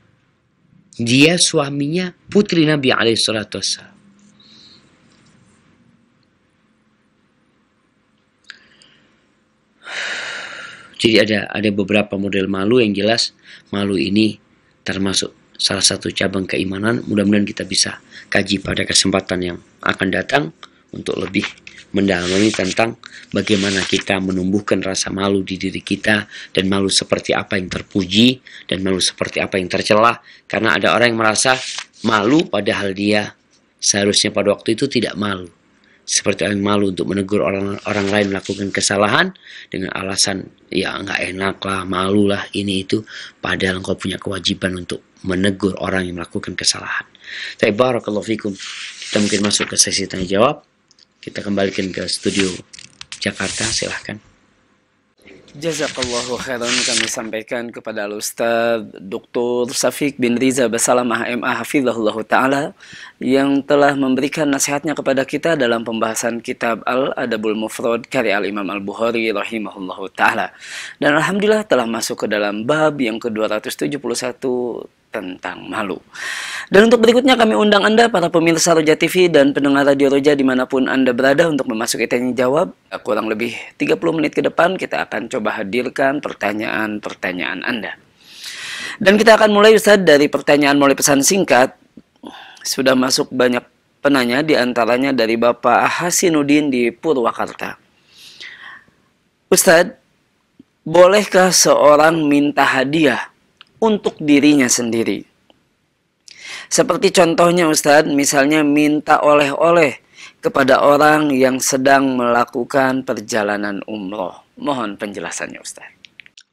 dia suaminya putri Nabi SAW. Jadi ada beberapa model malu yang jelas malu ini termasuk salah satu cabang keimanan. Mudah-mudahan kita bisa kaji pada kesempatan yang akan datang untuk lebih mendalami tentang bagaimana kita menumbuhkan rasa malu di diri kita, dan malu seperti apa yang terpuji dan malu seperti apa yang tercela. Karena ada orang yang merasa malu padahal dia seharusnya pada waktu itu tidak malu. Seperti orang malu untuk menegur orang lain melakukan kesalahan dengan alasan ya nggak enak lah, malu lah, ini itu, padahal engkau punya kewajiban untuk menegur orang yang melakukan kesalahan. Tapi barakallahu fikum, kita mungkin masuk ke sesi tanya jawab. Kita kembalikan ke studio Jakarta, silahkan. Jazakallahu khairan, kami sampaikan kepada Al-Ustaz Dr. Syafiq bin Riza Basalamah MA Hafizahullah Ta'ala yang telah memberikan nasihatnya kepada kita dalam pembahasan kitab Al-Adabul Mufrad karya Al-Imam Al-Bukhari rahimahullah Ta'ala. Dan Alhamdulillah telah masuk ke dalam bab yang ke-271 tentang malu. Dan untuk berikutnya kami undang Anda para pemirsa Roja TV dan pendengar Radio Roja dimanapun Anda berada untuk memasuki tanya jawab. Kurang lebih 30 menit ke depan kita akan coba hadirkan pertanyaan-pertanyaan Anda. Dan kita akan mulai Ustaz dari pertanyaan melalui pesan singkat. Sudah masuk banyak penanya, diantaranya dari Bapak Hasinuddin di Purwakarta. Ustaz, bolehkah seorang minta hadiah untuk dirinya sendiri? Seperti contohnya Ustadz, misalnya minta oleh-oleh kepada orang yang sedang melakukan perjalanan umroh. Mohon penjelasannya Ustaz.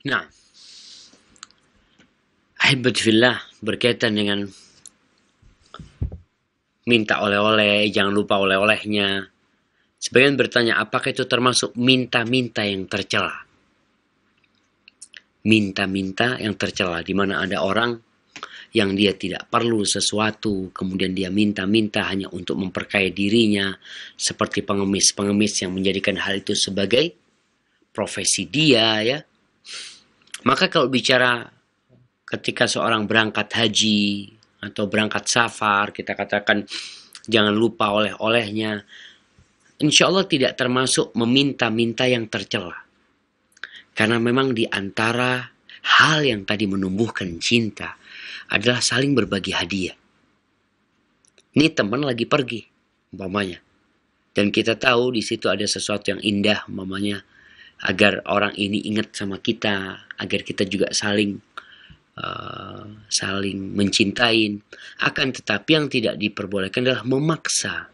Nah, ahibati fillah, berkaitan dengan minta oleh-oleh, jangan lupa oleh-olehnya. Sebagian bertanya, apakah itu termasuk minta-minta yang tercela? Minta-minta yang tercela, di mana ada orang yang dia tidak perlu sesuatu, kemudian dia minta-minta hanya untuk memperkaya dirinya, seperti pengemis-pengemis yang menjadikan hal itu sebagai profesi dia, ya. Maka kalau bicara ketika seorang berangkat haji atau berangkat safar, kita katakan jangan lupa oleh-olehnya, insya Allah tidak termasuk meminta-minta yang tercela. Karena memang di antara hal yang tadi menumbuhkan cinta adalah saling berbagi hadiah. Ini teman lagi pergi, umpamanya. Dan kita tahu di situ ada sesuatu yang indah, umpamanya, agar orang ini ingat sama kita, agar kita juga saling mencintai. Akan tetapi yang tidak diperbolehkan adalah memaksa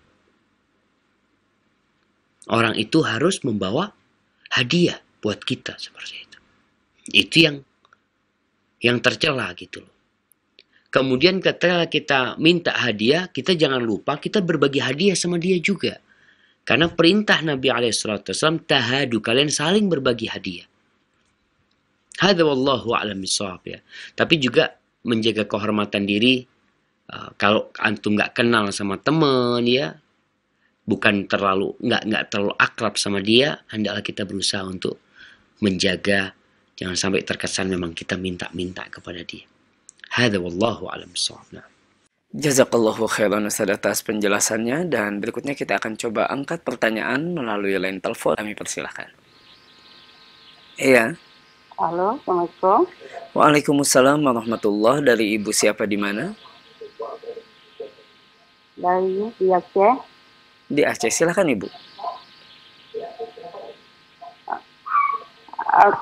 orang itu harus membawa hadiah buat kita seperti itu. Itu yang tercela gitu loh. Kemudian ketika kita minta hadiah, kita jangan lupa kita berbagi hadiah sama dia juga. Karena perintah Nabi SAW, tahadu, kalian saling berbagi hadiah. Hadza wallahu a'lam bishawab, ya. Tapi juga menjaga kehormatan diri. Kalau antum nggak kenal sama teman, ya, bukan nggak terlalu akrab sama dia, hendaklah kita berusaha untuk menjaga, jangan sampai terkesan memang kita minta-minta kepada dia. Hadza wallahu a'lam bishawab. Nah. Jazakallahu khairan Ustaz atas penjelasannya, dan berikutnya kita akan coba angkat pertanyaan melalui line telepon. Kami persilahkan. Iya. Halo, Assalamualaikum. Waalaikumsalam warahmatullahi. Dari Ibu siapa di mana? Dari di Aceh. Di Aceh, silakan Ibu.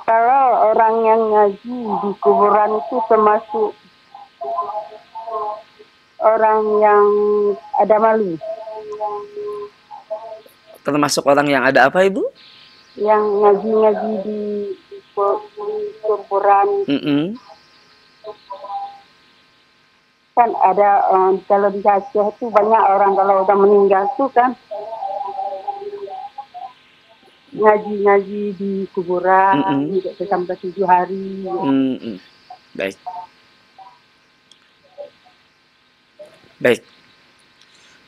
Kalau orang yang ngaji di kuburan itu termasuk orang yang ada malu. Termasuk orang yang ada apa, Ibu? Yang ngaji-ngaji di kuburan. Kan ada kalau di Aceh itu banyak orang kalau udah meninggal tuh kan ngaji-ngaji di kuburan sampai 7 hari. Baik. Baik.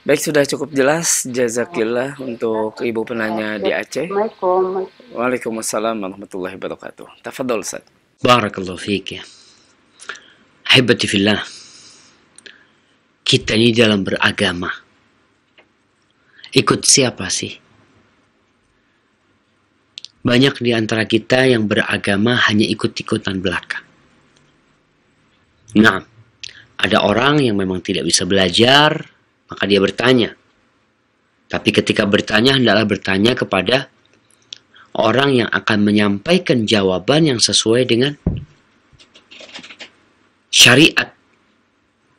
Baik, sudah cukup jelas. Jazakillah untuk Ibu penanya di Aceh. Assalamualaikum. Waalaikumsalam warahmatullahi wabarakatuh. Tafadhol, Ustaz. Barakallahu fiik, ya. Ahibati fillah. Kita ini dalam beragama, ikut siapa sih? Banyak di antara kita yang beragama hanya ikut-ikutan belaka. Nah, ada orang yang memang tidak bisa belajar, maka dia bertanya. Tapi ketika bertanya, hendaklah bertanya kepada orang yang akan menyampaikan jawaban yang sesuai dengan syariat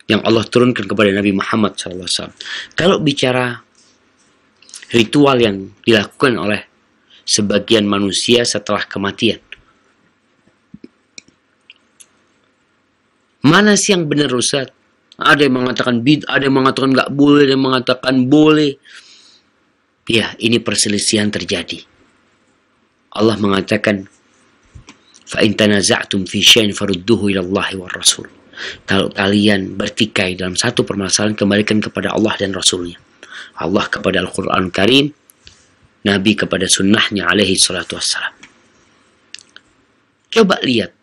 yang Allah turunkan kepada Nabi Muhammad SAW. Kalau bicara ritual yang dilakukan oleh sebagian manusia setelah kematian, mana sih yang benar, Ustaz? Ada yang mengatakan bid'ah, ada yang mengatakan nggak boleh, ada yang mengatakan boleh. Ya, ini perselisihan terjadi. Allah mengatakan, fa in tanaza'tum fi syai'in farudduhu ila Allah war Rasul. Kalau kalian bertikai dalam satu permasalahan, kembalikan kepada Allah dan Rasulnya. Allah kepada Al-Quran Karim, Nabi kepada sunnahnya alaihi salatu wassalam. Coba lihat,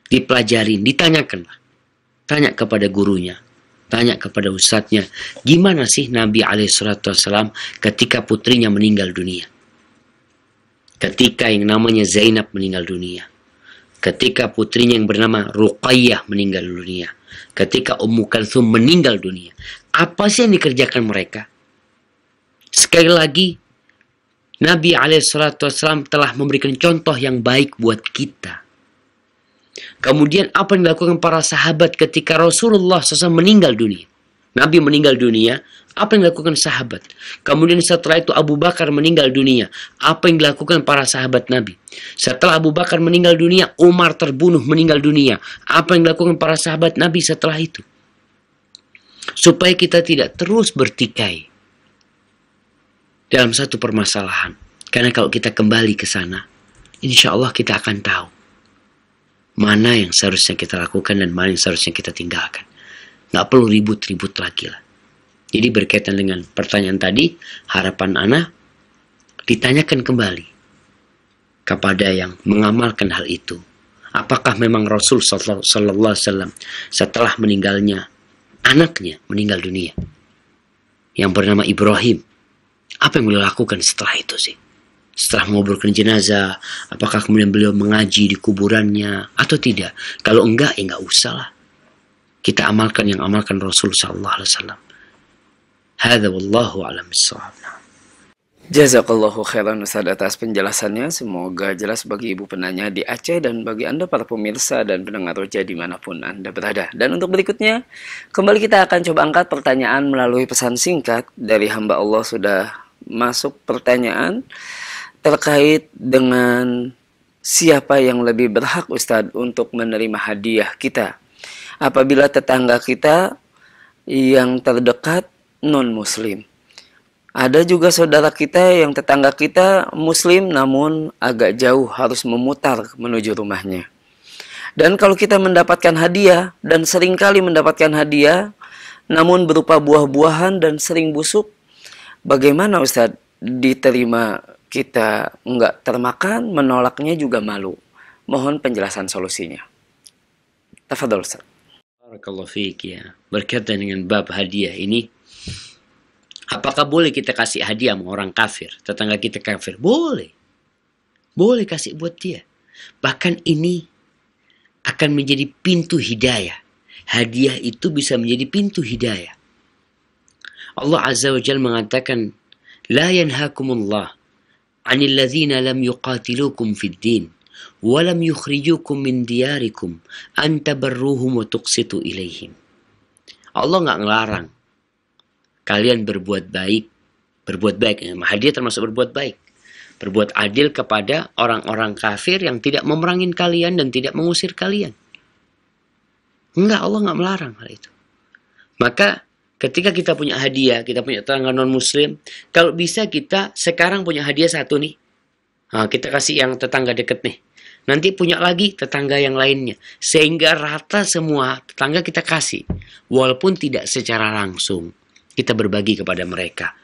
dipelajarin, ditanyakanlah. Tanya kepada gurunya, tanya kepada ustadznya, gimana sih Nabi alaihi salatu wassalam ketika putrinya meninggal dunia? Ketika yang namanya Zainab meninggal dunia. Ketika putrinya yang bernama Ruqayyah meninggal dunia. Ketika Ummu Kalthum meninggal dunia. Apa sih yang dikerjakan mereka? Sekali lagi, Nabi SAW telah memberikan contoh yang baik buat kita. Kemudian apa yang dilakukan para sahabat ketika Rasulullah SAW meninggal dunia? Nabi meninggal dunia, apa yang dilakukan sahabat? Kemudian setelah itu Abu Bakar meninggal dunia, apa yang dilakukan para sahabat Nabi? Setelah Abu Bakar meninggal dunia, Umar terbunuh meninggal dunia, apa yang dilakukan para sahabat Nabi setelah itu? Supaya kita tidak terus bertikai dalam satu permasalahan. Karena kalau kita kembali ke sana, insya Allah kita akan tahu mana yang seharusnya kita lakukan dan mana yang seharusnya kita tinggalkan. Nggak perlu ribut-ribut lagi lah. Jadi berkaitan dengan pertanyaan tadi, harapan ana ditanyakan kembali kepada yang mengamalkan hal itu. Apakah memang Rasul Sallallahu Alaihi Wasallam setelah meninggalnya anaknya meninggal dunia yang bernama Ibrahim, apa yang beliau lakukan setelah itu sih? Setelah menguburkan jenazah, apakah kemudian beliau mengaji di kuburannya atau tidak? Kalau enggak, ya enggak usah lah. Kita amalkan yang amalkan Rasul Sallallahu Alaihi Wasallam. Hadza wallahu a'lam bissawab. Jazakallahu khairan Ustaz atas penjelasannya. Semoga jelas bagi ibu penanya di Aceh dan bagi Anda para pemirsa dan pendengar Roja dimanapun Anda berada. Dan untuk berikutnya, kembali kita akan coba angkat pertanyaan melalui pesan singkat dari hamba Allah. Sudah masuk pertanyaan terkait dengan siapa yang lebih berhak Ustadz untuk menerima hadiah kita apabila tetangga kita yang terdekat non-muslim. Ada juga saudara kita yang tetangga kita muslim namun agak jauh, harus memutar menuju rumahnya. Dan kalau kita mendapatkan hadiah, dan seringkali mendapatkan hadiah namun berupa buah-buahan dan sering busuk, bagaimana Ustadz? Diterima kita enggak termakan, menolaknya juga malu. Mohon penjelasan solusinya. Tafadhol Ustaz. Barakallahu fiik ya. Berkaitan dengan bab hadiah ini, apakah boleh kita kasih hadiah sama orang kafir, tetangga kita kafir? Boleh. Boleh kasih buat dia. Bahkan ini akan menjadi pintu hidayah. Hadiah itu bisa menjadi pintu hidayah. Allah Azza wa Jalla mengatakan, La yanhakumullah 'anil ladzina lam yuqatilukum fid din wa lam yukhrijukum min diyarikum an tabarruhum wa tuqsitu ilaihim. Allah enggak ngelarang kalian berbuat baik. Hadiah termasuk berbuat baik. Berbuat adil kepada orang-orang kafir yang tidak memerangi kalian dan tidak mengusir kalian. Enggak, Allah enggak melarang hal itu. Maka ketika kita punya hadiah, kita punya tetangga non-muslim, kalau bisa kita sekarang punya hadiah satu nih. Nah, kita kasih yang tetangga deket nih. Nanti punya lagi tetangga yang lainnya. Sehingga rata semua tetangga kita kasih. Walaupun tidak secara langsung. Kita berbagi kepada mereka.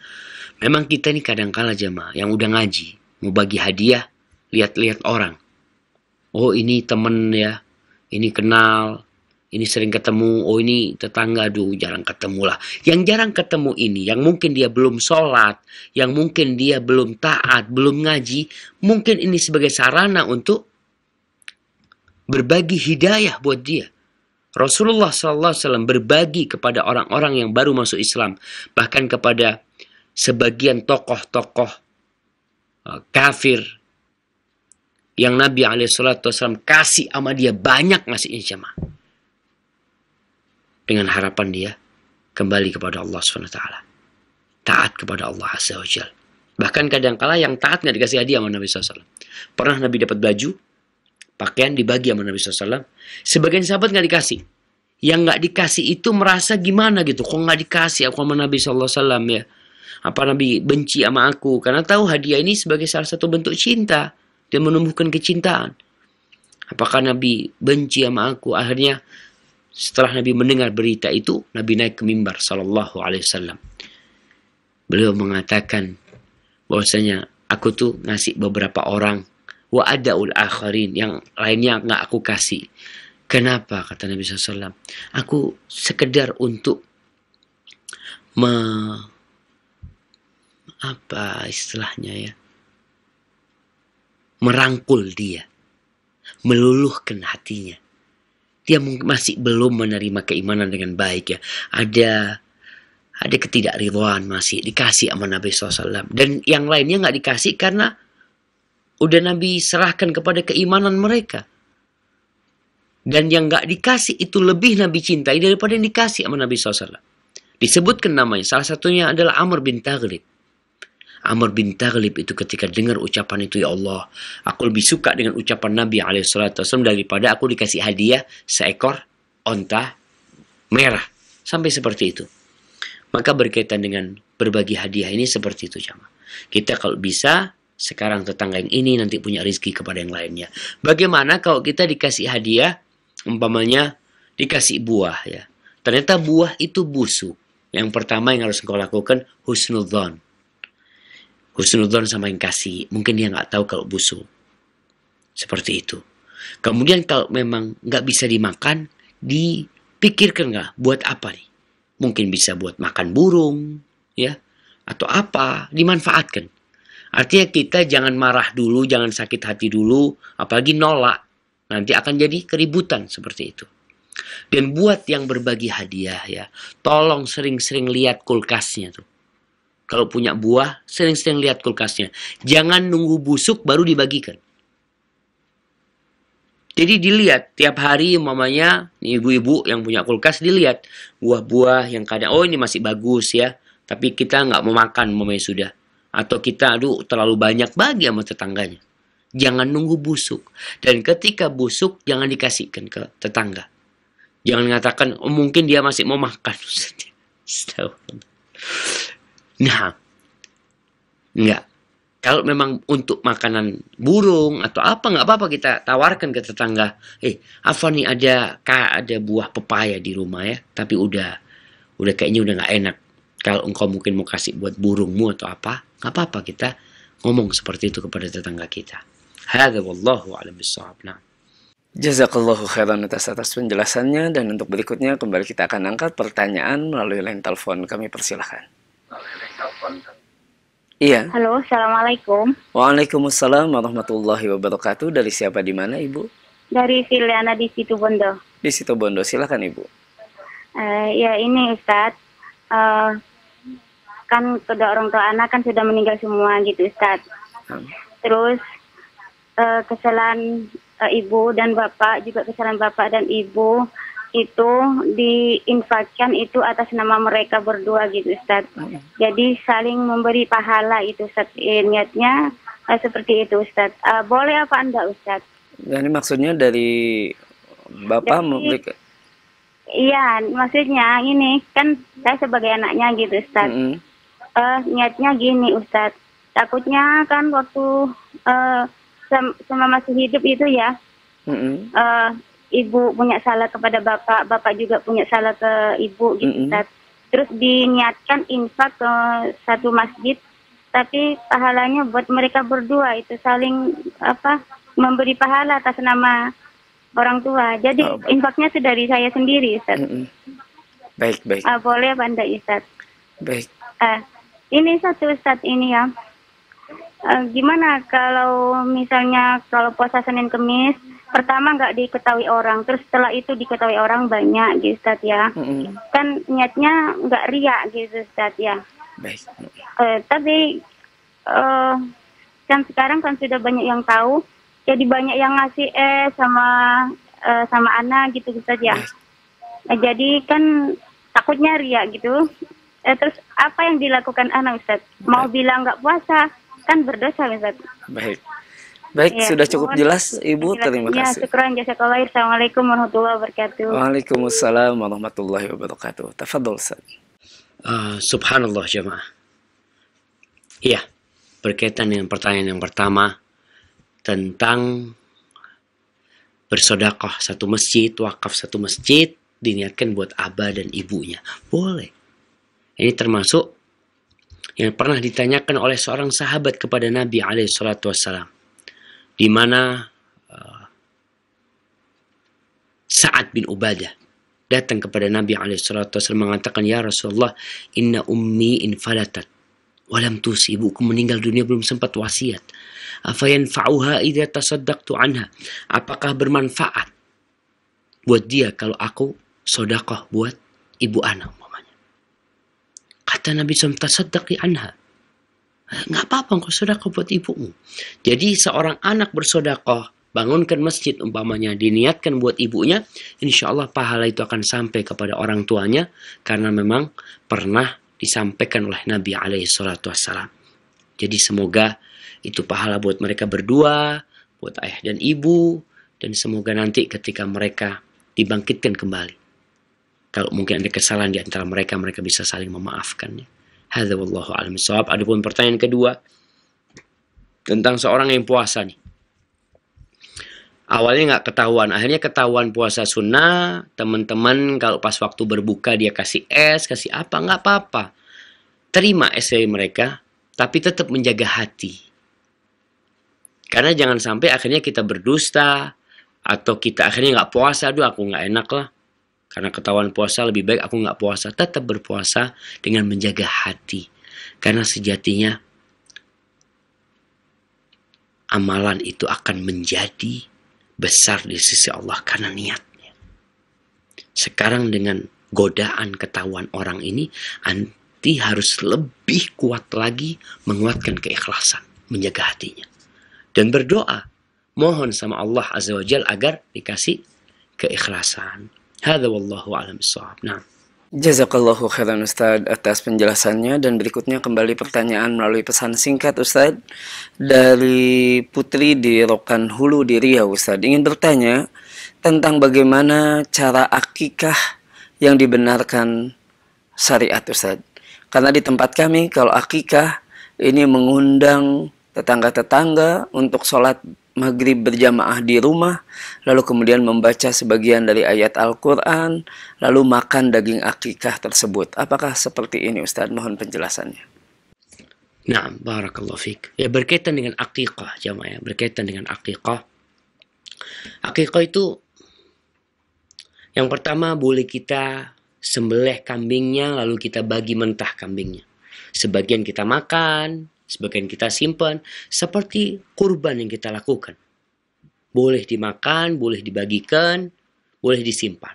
Memang kita ini kadang-kala jemaah yang udah ngaji. Mau bagi hadiah, lihat-lihat orang. Oh ini temen ya, ini kenal. Ini sering ketemu, oh ini tetangga, aduh jarang ketemu lah. Yang jarang ketemu ini, yang mungkin dia belum sholat, yang mungkin dia belum taat, belum ngaji, mungkin ini sebagai sarana untuk berbagi hidayah buat dia. Rasulullah SAW berbagi kepada orang-orang yang baru masuk Islam, bahkan kepada sebagian tokoh-tokoh kafir yang Nabi SAW kasih sama dia, banyak ngasih jamaah. Dengan harapan dia kembali kepada Allah SWT. Taat kepada Allah Azza wa Jalla. Bahkan kadang-kala yang taat nggak dikasih hadiah sama Nabi SAW. Pernah Nabi dapat baju, pakaian dibagi sama Nabi SAW. Sebagian sahabat nggak dikasih. Yang nggak dikasih itu merasa gimana gitu. Kok nggak dikasih aku sama Nabi SAW ya? Apa Nabi benci sama aku? Karena tahu hadiah ini sebagai salah satu bentuk cinta. Dan menumbuhkan kecintaan. Apakah Nabi benci sama aku? Akhirnya setelah Nabi mendengar berita itu, Nabi naik ke mimbar sallallahu alaihi wasallam. Beliau mengatakan bahwasanya aku tuh ngasih beberapa orang, wa adaul akharin, yang lainnya nggak aku kasih. Kenapa? Kata Nabi SAW. Aku sekedar untuk apa istilahnya ya? Merangkul dia, meluluhkan hatinya. Dia masih belum menerima keimanan dengan baik ya. Ada ketidakridhaan masih dikasih sama Nabi SAW. Dan yang lainnya nggak dikasih karena udah Nabi serahkan kepada keimanan mereka. Dan yang nggak dikasih itu lebih Nabi cintai daripada yang dikasih sama Nabi SAW. Disebutkan namanya, salah satunya adalah Amr bin Taghlib. Amr bin Taghlib itu ketika dengar ucapan itu, ya Allah, aku lebih suka dengan ucapan Nabi SAW daripada aku dikasih hadiah seekor onta merah. Sampai seperti itu. Maka berkaitan dengan berbagi hadiah ini seperti itu, jamaah. Kita kalau bisa, sekarang tetangga yang ini nanti punya rezeki kepada yang lainnya. Bagaimana kalau kita dikasih hadiah, umpamanya dikasih buah, ya. Ternyata buah itu busuk. Yang pertama yang harus engkau lakukan, husnudzon. Husnudzon sama yang kasih. Mungkin dia nggak tahu kalau busuk. Seperti itu. Kemudian kalau memang nggak bisa dimakan, dipikirkan nggak buat apa nih? Mungkin bisa buat makan burung, ya, atau apa, dimanfaatkan. Artinya kita jangan marah dulu, jangan sakit hati dulu, apalagi nolak. Nanti akan jadi keributan seperti itu. Dan buat yang berbagi hadiah, ya, tolong sering-sering lihat kulkasnya tuh. Kalau punya buah, sering-sering lihat kulkasnya. Jangan nunggu busuk baru dibagikan. Jadi dilihat tiap hari, mamanya ibu-ibu yang punya kulkas dilihat buah-buah yang kadang, oh ini masih bagus ya, tapi kita nggak mau makan, mamanya sudah. Atau kita, aduh terlalu banyak, bagi sama tetangganya. Jangan nunggu busuk. Dan ketika busuk, jangan dikasihkan ke tetangga. Jangan mengatakan, oh mungkin dia masih mau makan. Nah, enggak. Kalau memang untuk makanan burung atau apa, nggak apa-apa kita tawarkan ke tetangga. Apa nih, ada buah pepaya di rumah ya, tapi udah kayaknya udah nggak enak. Kalau engkau mungkin mau kasih buat burungmu atau apa, nggak apa-apa kita ngomong seperti itu kepada tetangga kita. Hadza wallahu a'lam bissawab. Nah. Jazakallahu khairan atas penjelasannya, dan untuk berikutnya kembali kita akan angkat pertanyaan melalui line telepon. Kami persilahkan. Iya. Halo, assalamualaikum. Waalaikumsalam warahmatullahi wabarakatuh. Dari siapa, di mana Ibu? Dari Filiana di Situbondo. Di Situbondo, silakan Ibu. Ya ini Ustadz, kan kedua orang tua anak kan sudah meninggal semua gitu Ustadz. Terus kesalahan ibu dan bapak, juga kesalahan bapak dan ibu itu diinfakkan itu atas nama mereka berdua gitu Ustadz. Jadi saling memberi pahala itu Ustadz. Niatnya seperti itu Ustadz. Boleh apa enggak Ustadz? Ini maksudnya dari bapak memberikan? Iya, maksudnya ini kan saya sebagai anaknya gitu Ustadz. Niatnya gini Ustadz. Takutnya kan waktu sama masih hidup itu ya. Ibu punya salah kepada bapak, bapak juga punya salah ke ibu gitu Ustaz. Terus diniatkan infak ke satu masjid, tapi pahalanya buat mereka berdua itu saling memberi pahala atas nama orang tua. Jadi infaknya itu dari saya sendiri Ustaz. Baik. Boleh apa enggak Ustaz? Baik. Ini satu Ustaz ini ya. Gimana kalau misalnya kalau puasa Senin Kemis pertama nggak diketahui orang, terus setelah itu diketahui orang banyak gitu Ustaz ya. Kan niatnya nggak riak gitu Ustaz ya. Baik. Tapi kan sekarang kan sudah banyak yang tahu, jadi banyak yang ngasih sama anak gitu Ustaz ya. Jadi kan takutnya riak gitu. Terus apa yang dilakukan anak Ustaz? Mau bilang nggak puasa kan berdosa Ustaz. Baik, ya, sudah cukup jelas Ibu, terima kasih. Ya, syukran, jazakallah. Assalamualaikum warahmatullahi wabarakatuh. Waalaikumsalam warahmatullahi wabarakatuh. Tafadhol Ustaz. Subhanallah jemaah. Iya, berkaitan dengan pertanyaan yang pertama tentang bersedekah satu masjid, wakaf satu masjid diniatkan buat abah dan ibunya. Boleh. Ini termasuk yang pernah ditanyakan oleh seorang sahabat kepada Nabi SAW. Di mana Sa'ad bin Ubadah datang kepada Nabi SAW mengatakan, ya Rasulullah, inna ummi infalatat walam tusi, ibuku meninggal dunia belum sempat wasiat. Afayanfa'uha idza tasaddaqtu anha, apakah bermanfaat buat dia kalau aku sedekah buat ibu anak umpamanya? Kata Nabi SAW, tasaddaqi anha, nggak apa-apa engkau sedekah buat ibumu. Jadi seorang anak bersedekah bangunkan masjid umpamanya, diniatkan buat ibunya, insya Allah pahala itu akan sampai kepada orang tuanya, karena memang pernah disampaikan oleh Nabi SAW. Jadi semoga itu pahala buat mereka berdua, buat ayah dan ibu, dan semoga nanti ketika mereka dibangkitkan kembali, kalau mungkin ada kesalahan di antara mereka, mereka bisa saling memaafkannya. Hadza wallahu a'lam bishawab. Adapun pertanyaan kedua tentang seorang yang puasa nih. Awalnya nggak ketahuan, akhirnya ketahuan puasa sunnah. Teman-teman kalau pas waktu berbuka dia kasih es, kasih apa, nggak apa-apa. Terima es dari mereka, tapi tetap menjaga hati. Karena jangan sampai akhirnya kita berdusta, atau kita akhirnya nggak puasa. Aduh, aku nggak enak lah. Karena ketahuan puasa, lebih baik aku nggak puasa. Tetap berpuasa dengan menjaga hati. Karena sejatinya amalan itu akan menjadi besar di sisi Allah karena niatnya. Sekarang dengan godaan ketahuan orang ini, anti harus lebih kuat lagi menguatkan keikhlasan, menjaga hatinya. Dan berdoa, mohon sama Allah Azza wa Jalla agar dikasih keikhlasan. Hadza wallahu a'lam bishawab. Nah. Jazakallahu khairan Ustadz atas penjelasannya, dan berikutnya kembali pertanyaan melalui pesan singkat Ustadz dari Putri di Rokan Hulu di Riau. Ustadz ingin bertanya tentang bagaimana cara akikah yang dibenarkan syariat Ustadz. Karena di tempat kami kalau akikah ini mengundang tetangga-tetangga untuk sholat maghrib berjamaah di rumah, lalu kemudian membaca sebagian dari ayat Al-Quran, lalu makan daging akikah tersebut. Apakah seperti ini Ustadz? Mohon penjelasannya. Nah, barakallahu fiik. Ya, berkaitan dengan akikah jamaah, berkaitan dengan akikah. Akikah itu yang pertama boleh kita sembelih kambingnya, lalu kita bagi mentah kambingnya. Sebagian kita makan, sebagian kita simpan, seperti kurban yang kita lakukan. Boleh dimakan, boleh dibagikan, boleh disimpan.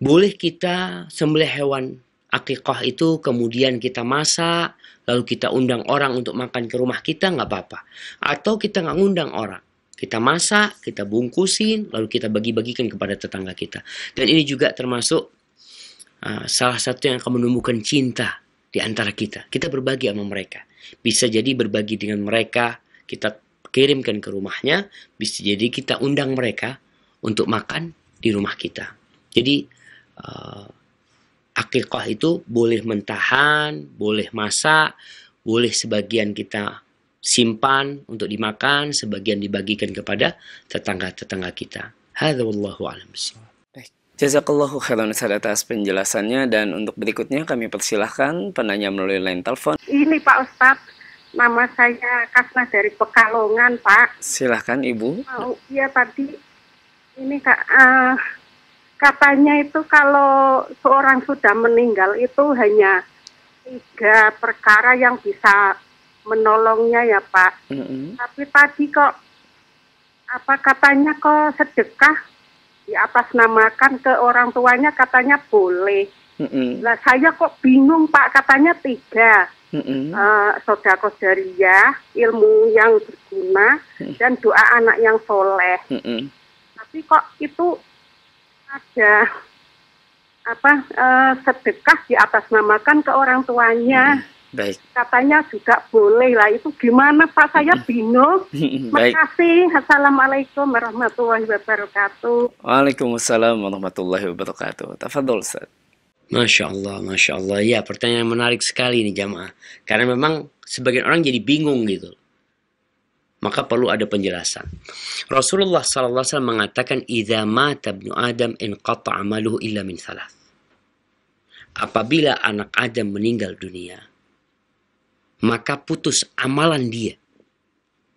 Boleh kita sembelih hewan akikah itu, kemudian kita masak, lalu kita undang orang untuk makan ke rumah kita, nggak apa-apa. Atau kita nggak ngundang orang. Kita masak, kita bungkusin, lalu kita bagi-bagikan kepada tetangga kita. Dan ini juga termasuk salah satu yang akan menumbuhkan cinta di antara kita. Kita berbagi sama mereka. Bisa jadi berbagi dengan mereka, kita kirimkan ke rumahnya. Bisa jadi kita undang mereka untuk makan di rumah kita. Jadi akikah itu boleh mentahan, boleh masak, boleh sebagian kita simpan untuk dimakan, sebagian dibagikan kepada tetangga-tetangga kita. Hadza wallahu a'lam bishawab. Jazakallahu khairan Ustadz atas penjelasannya, dan untuk berikutnya kami persilahkan penanya melalui line telepon. Ini Pak Ustadz, nama saya Kasna dari Pekalongan Pak. Silahkan Ibu. Iya tadi ini Kak, katanya itu kalau seorang sudah meninggal itu hanya 3 perkara yang bisa menolongnya ya Pak. Tapi tadi kok katanya kok sedekah diatasnamakan ke orang tuanya katanya boleh. Lah saya kok bingung Pak, katanya 3. Sodaqah jariyah, ilmu yang berguna, dan doa anak yang soleh. Tapi kok itu ada sedekah diatasnamakan ke orang tuanya. Baik. Katanya juga boleh lah, itu gimana Pak? Saya bingung. Baik. Makasih. Assalamualaikum warahmatullahi wabarakatuh. Waalaikumsalam warahmatullahi wabarakatuh. Tafadhol Ustaz. Masya Allah, Masya Allah. Ya, pertanyaan menarik sekali nih jamaah. Karena memang sebagian orang jadi bingung gitu. Maka perlu ada penjelasan. Rasulullah SAW mengatakan, "Idza mata ibnu Adam inqata 'amaluhu illa min 3." Apabila anak Adam meninggal dunia, maka putus amalan dia.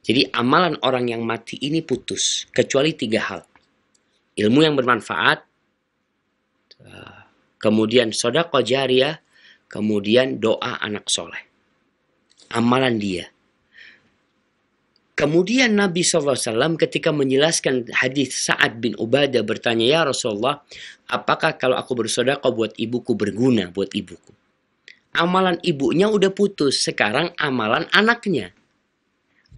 Jadi amalan orang yang mati ini putus, kecuali 3 hal. Ilmu yang bermanfaat, kemudian sedekah jariyah, kemudian doa anak soleh. Amalan dia. Kemudian Nabi SAW ketika menjelaskan hadis Sa'ad bin Ubadah bertanya, "Ya Rasulullah, apakah kalau aku bersedekah buat ibuku berguna buat ibuku?" Amalan ibunya udah putus, sekarang amalan anaknya.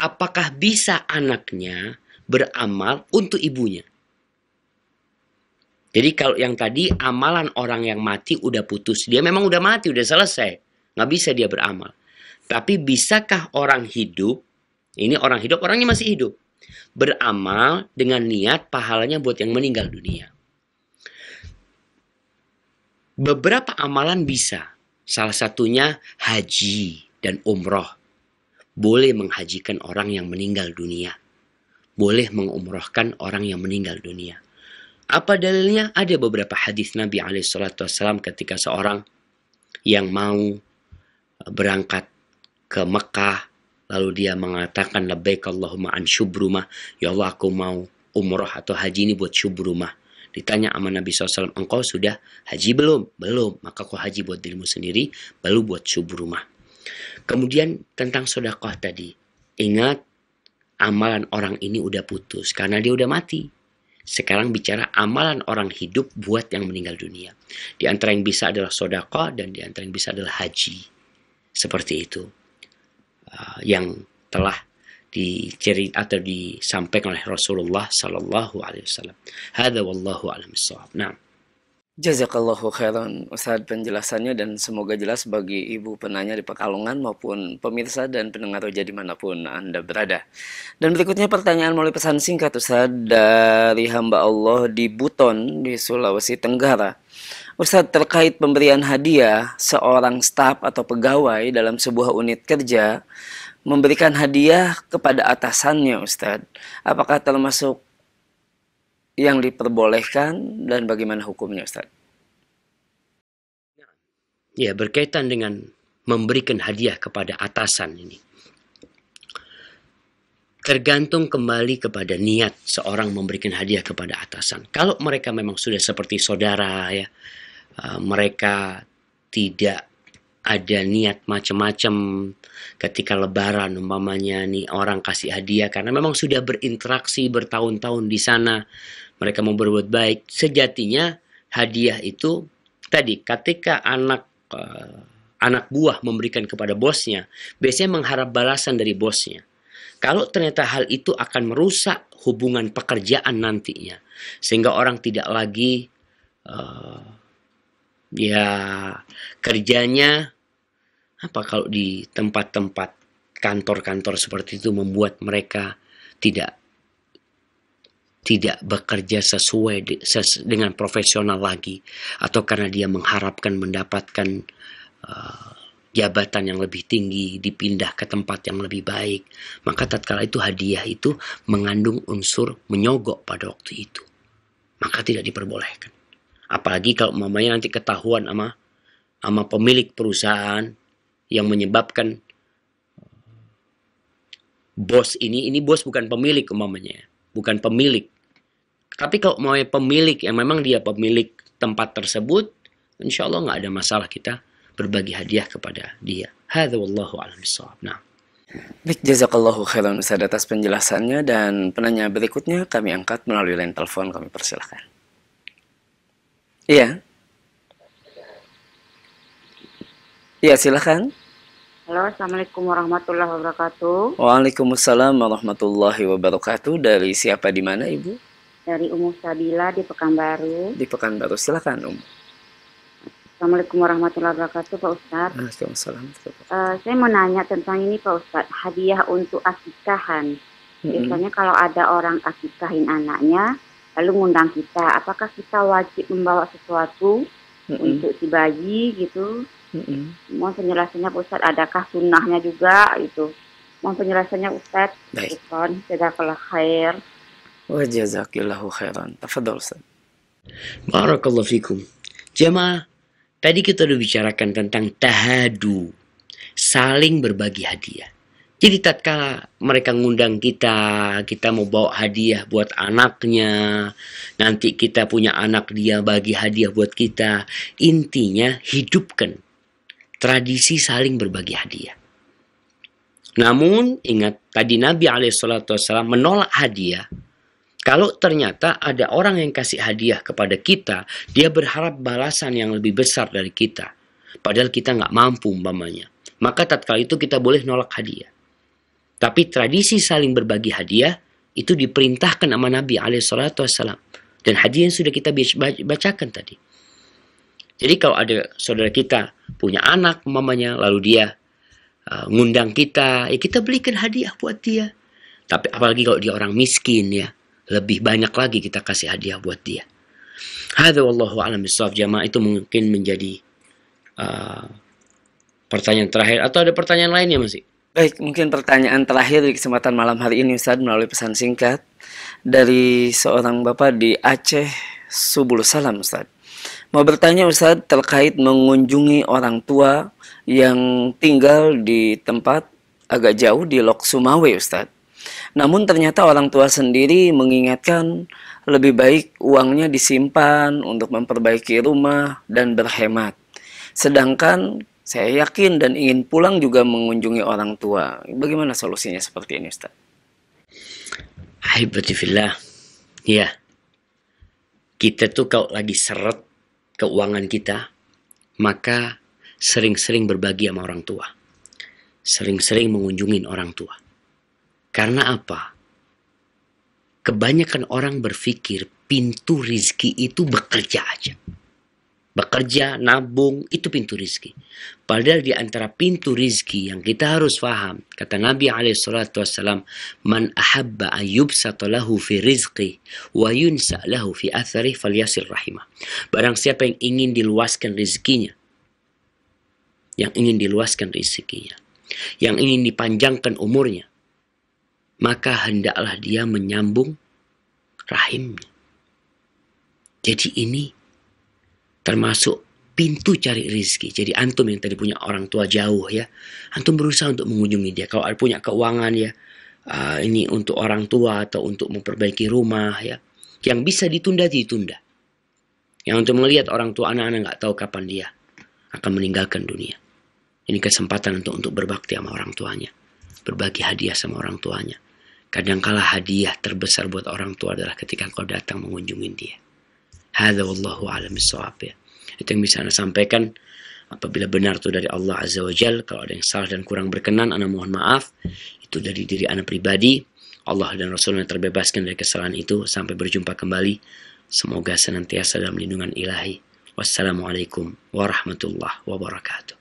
apakah bisa anaknya beramal untuk ibunya? Jadi kalau yang tadi amalan orang yang mati udah putus. Dia memang udah mati, udah selesai. Nggak bisa dia beramal. Tapi bisakah orang hidup, ini orang hidup, orangnya masih hidup, beramal dengan niat pahalanya buat yang meninggal dunia? Beberapa amalan bisa. Salah satunya haji dan umroh. Boleh menghajikan orang yang meninggal dunia. Boleh mengumrohkan orang yang meninggal dunia. Apa dalilnya? Ada beberapa hadis Nabi SAW ketika seorang yang mau berangkat ke Mekah, lalu dia mengatakan labbaik Allahumma an syubrumah, ya Allah aku mau umroh atau haji ini buat syubrumah. Ditanya sama Nabi SAW, engkau sudah haji belum? Belum. Maka kau haji buat dirimu sendiri, baru buat syubrumah. Kemudian tentang sedekah tadi, ingat amalan orang ini udah putus karena dia udah mati. Sekarang bicara amalan orang hidup buat yang meninggal dunia. Di antara yang bisa adalah sedekah dan di antara yang bisa adalah haji. Seperti itu. Yang telah dicerita atau disampaikan oleh Rasulullah sallallahu alaihi wasallam. Hadza wallahu a'lam bissawab. Nah, Jazakallahu khairan Ustaz penjelasannya, dan semoga jelas bagi ibu penanya di Pekalongan maupun pemirsa dan pendengar roja dimanapun Anda berada. Dan berikutnya pertanyaan melalui pesan singkat Ustaz dari hamba Allah di Buton di Sulawesi Tenggara. Ustaz, terkait pemberian hadiah seorang staf atau pegawai dalam sebuah unit kerja memberikan hadiah kepada atasannya Ustaz, apakah termasuk yang diperbolehkan dan bagaimana hukumnya Ustaz? ya berkaitan dengan memberikan hadiah kepada atasan ini. Tergantung kembali kepada niat seorang memberikan hadiah kepada atasan. Kalau mereka memang sudah seperti saudara ya, mereka tidak ada niat macam-macam ketika lebaran umpamanya nih orang kasih hadiah karena memang sudah berinteraksi bertahun-tahun di sana, mereka mau berbuat baik. Sejatinya hadiah itu tadi ketika anak buah memberikan kepada bosnya, biasanya mengharap balasan dari bosnya. Kalau ternyata hal itu akan merusak hubungan pekerjaan nantinya, sehingga orang tidak lagi kerjanya apa kalau di tempat-tempat kantor-kantor seperti itu membuat mereka tidak bekerja sesuai dengan profesional lagi, atau karena dia mengharapkan mendapatkan jabatan yang lebih tinggi, dipindah ke tempat yang lebih baik, maka tatkala itu hadiah itu mengandung unsur menyogok pada waktu itu, maka tidak diperbolehkan. Apalagi kalau mamanya nanti ketahuan sama pemilik perusahaan yang menyebabkan bos ini bos bukan pemilik umpamanya, bukan pemilik. Tapi kalau mau pemilik yang memang dia pemilik tempat tersebut, insya Allah nggak ada masalah kita berbagi hadiah kepada dia. Hadza wallahu a'lam bissawab. Nah. Baik, jazakallahu khairan Ustaz atas penjelasannya, dan penanya berikutnya kami angkat melalui line telepon, kami persilahkan. Iya. Iya, silakan. Halo, Assalamualaikum warahmatullahi wabarakatuh. Waalaikumsalam warahmatullahi wabarakatuh. Dari siapa, di mana Ibu? Dari Ummu Sabila di Pekanbaru. Di Pekanbaru, silakan Assalamualaikum warahmatullahi wabarakatuh Pak Ustadz. Waalaikumsalam. Saya mau nanya tentang ini Pak Ustadz, hadiah untuk akikahan. Biasanya kalau ada orang akikahin anaknya, lalu ngundang kita, apakah kita wajib membawa sesuatu untuk si bayi gitu? Mohon penjelasannya Pak Ustadz, adakah sunnahnya juga itu? Mohon penjelasannya Ustadz. Baik. Jazakallah khair. Wa jazakillahu khairan. Tafadhol Ustaz. Barakallahu fikum. Jemaah, tadi kita udah bicarakan tentang tahadu, saling berbagi hadiah. Jadi tatkala mereka ngundang kita mau bawa hadiah buat anaknya, nanti kita punya anak dia bagi hadiah buat kita. Intinya hidupkan tradisi saling berbagi hadiah. Namun ingat tadi Nabi SAW menolak hadiah. Kalau ternyata ada orang yang kasih hadiah kepada kita, dia berharap balasan yang lebih besar dari kita. Padahal kita nggak mampu umpamanya. Maka tatkala itu kita boleh nolak hadiah. Tapi tradisi saling berbagi hadiah itu diperintahkan sama Nabi SAW. Dan hadiah yang sudah kita bacakan tadi. Jadi kalau ada saudara kita punya anak mamanya, lalu dia ngundang kita, ya kita belikan hadiah buat dia. Tapi apalagi kalau dia orang miskin ya, lebih banyak lagi kita kasih hadiah buat dia. Hadza wallahu a'lam bissawab. Jamaah, itu mungkin menjadi pertanyaan terakhir, atau ada pertanyaan lainnya masih? Baik, mungkin pertanyaan terakhir di kesempatan malam hari ini Ustaz, melalui pesan singkat dari seorang bapak di Aceh, Subul Salam Ustaz. Mau bertanya Ustaz terkait mengunjungi orang tua yang tinggal di tempat agak jauh di Lok Sumawe Ustaz. Namun ternyata orang tua sendiri mengingatkan lebih baik uangnya disimpan untuk memperbaiki rumah dan berhemat. Sedangkan saya yakin dan ingin pulang juga mengunjungi orang tua. Bagaimana solusinya seperti ini Ustaz? Ahibati fillah. Ya. Kita tuh kalau lagi seret keuangan kita, maka sering-sering berbagi sama orang tua. Sering-sering mengunjungi orang tua. Karena apa? Kebanyakan orang berpikir pintu rizki itu bekerja aja. Bekerja, nabung, itu pintu rizki. Padahal di antara pintu rizki yang kita harus faham, kata Nabi SAW, Man ahabba ayyubsata lahu fi rizqi, wa yunsa lahu fi athari falyasil rahimah. Barang siapa yang ingin diluaskan rizkinya, yang ingin diluaskan rizkinya, yang ingin dipanjangkan umurnya, maka hendaklah dia menyambung rahimnya. Jadi ini termasuk pintu cari rizki. Jadi antum yang tadi punya orang tua jauh ya, antum berusaha untuk mengunjungi dia. Kalau ada punya keuangan ya, ini untuk orang tua atau untuk memperbaiki rumah ya, yang bisa ditunda ditunda. Yang untuk melihat orang tua anak-anak nggak tahu kapan dia akan meninggalkan dunia. Ini kesempatan untuk berbakti sama orang tuanya, berbagi hadiah sama orang tuanya. Kadangkala hadiah terbesar buat orang tua adalah ketika kau datang mengunjungi dia. Hadza wallahu a'lam bissawab ya. Itu yang bisa Anda sampaikan. Apabila benar itu dari Allah Azza wa Jalla, kalau ada yang salah dan kurang berkenan, Anda mohon maaf. Itu dari diri Anda pribadi. Allah dan Rasulnya terbebaskan dari kesalahan itu. Sampai berjumpa kembali. Semoga senantiasa dalam lindungan ilahi. Wassalamualaikum warahmatullahi wabarakatuh.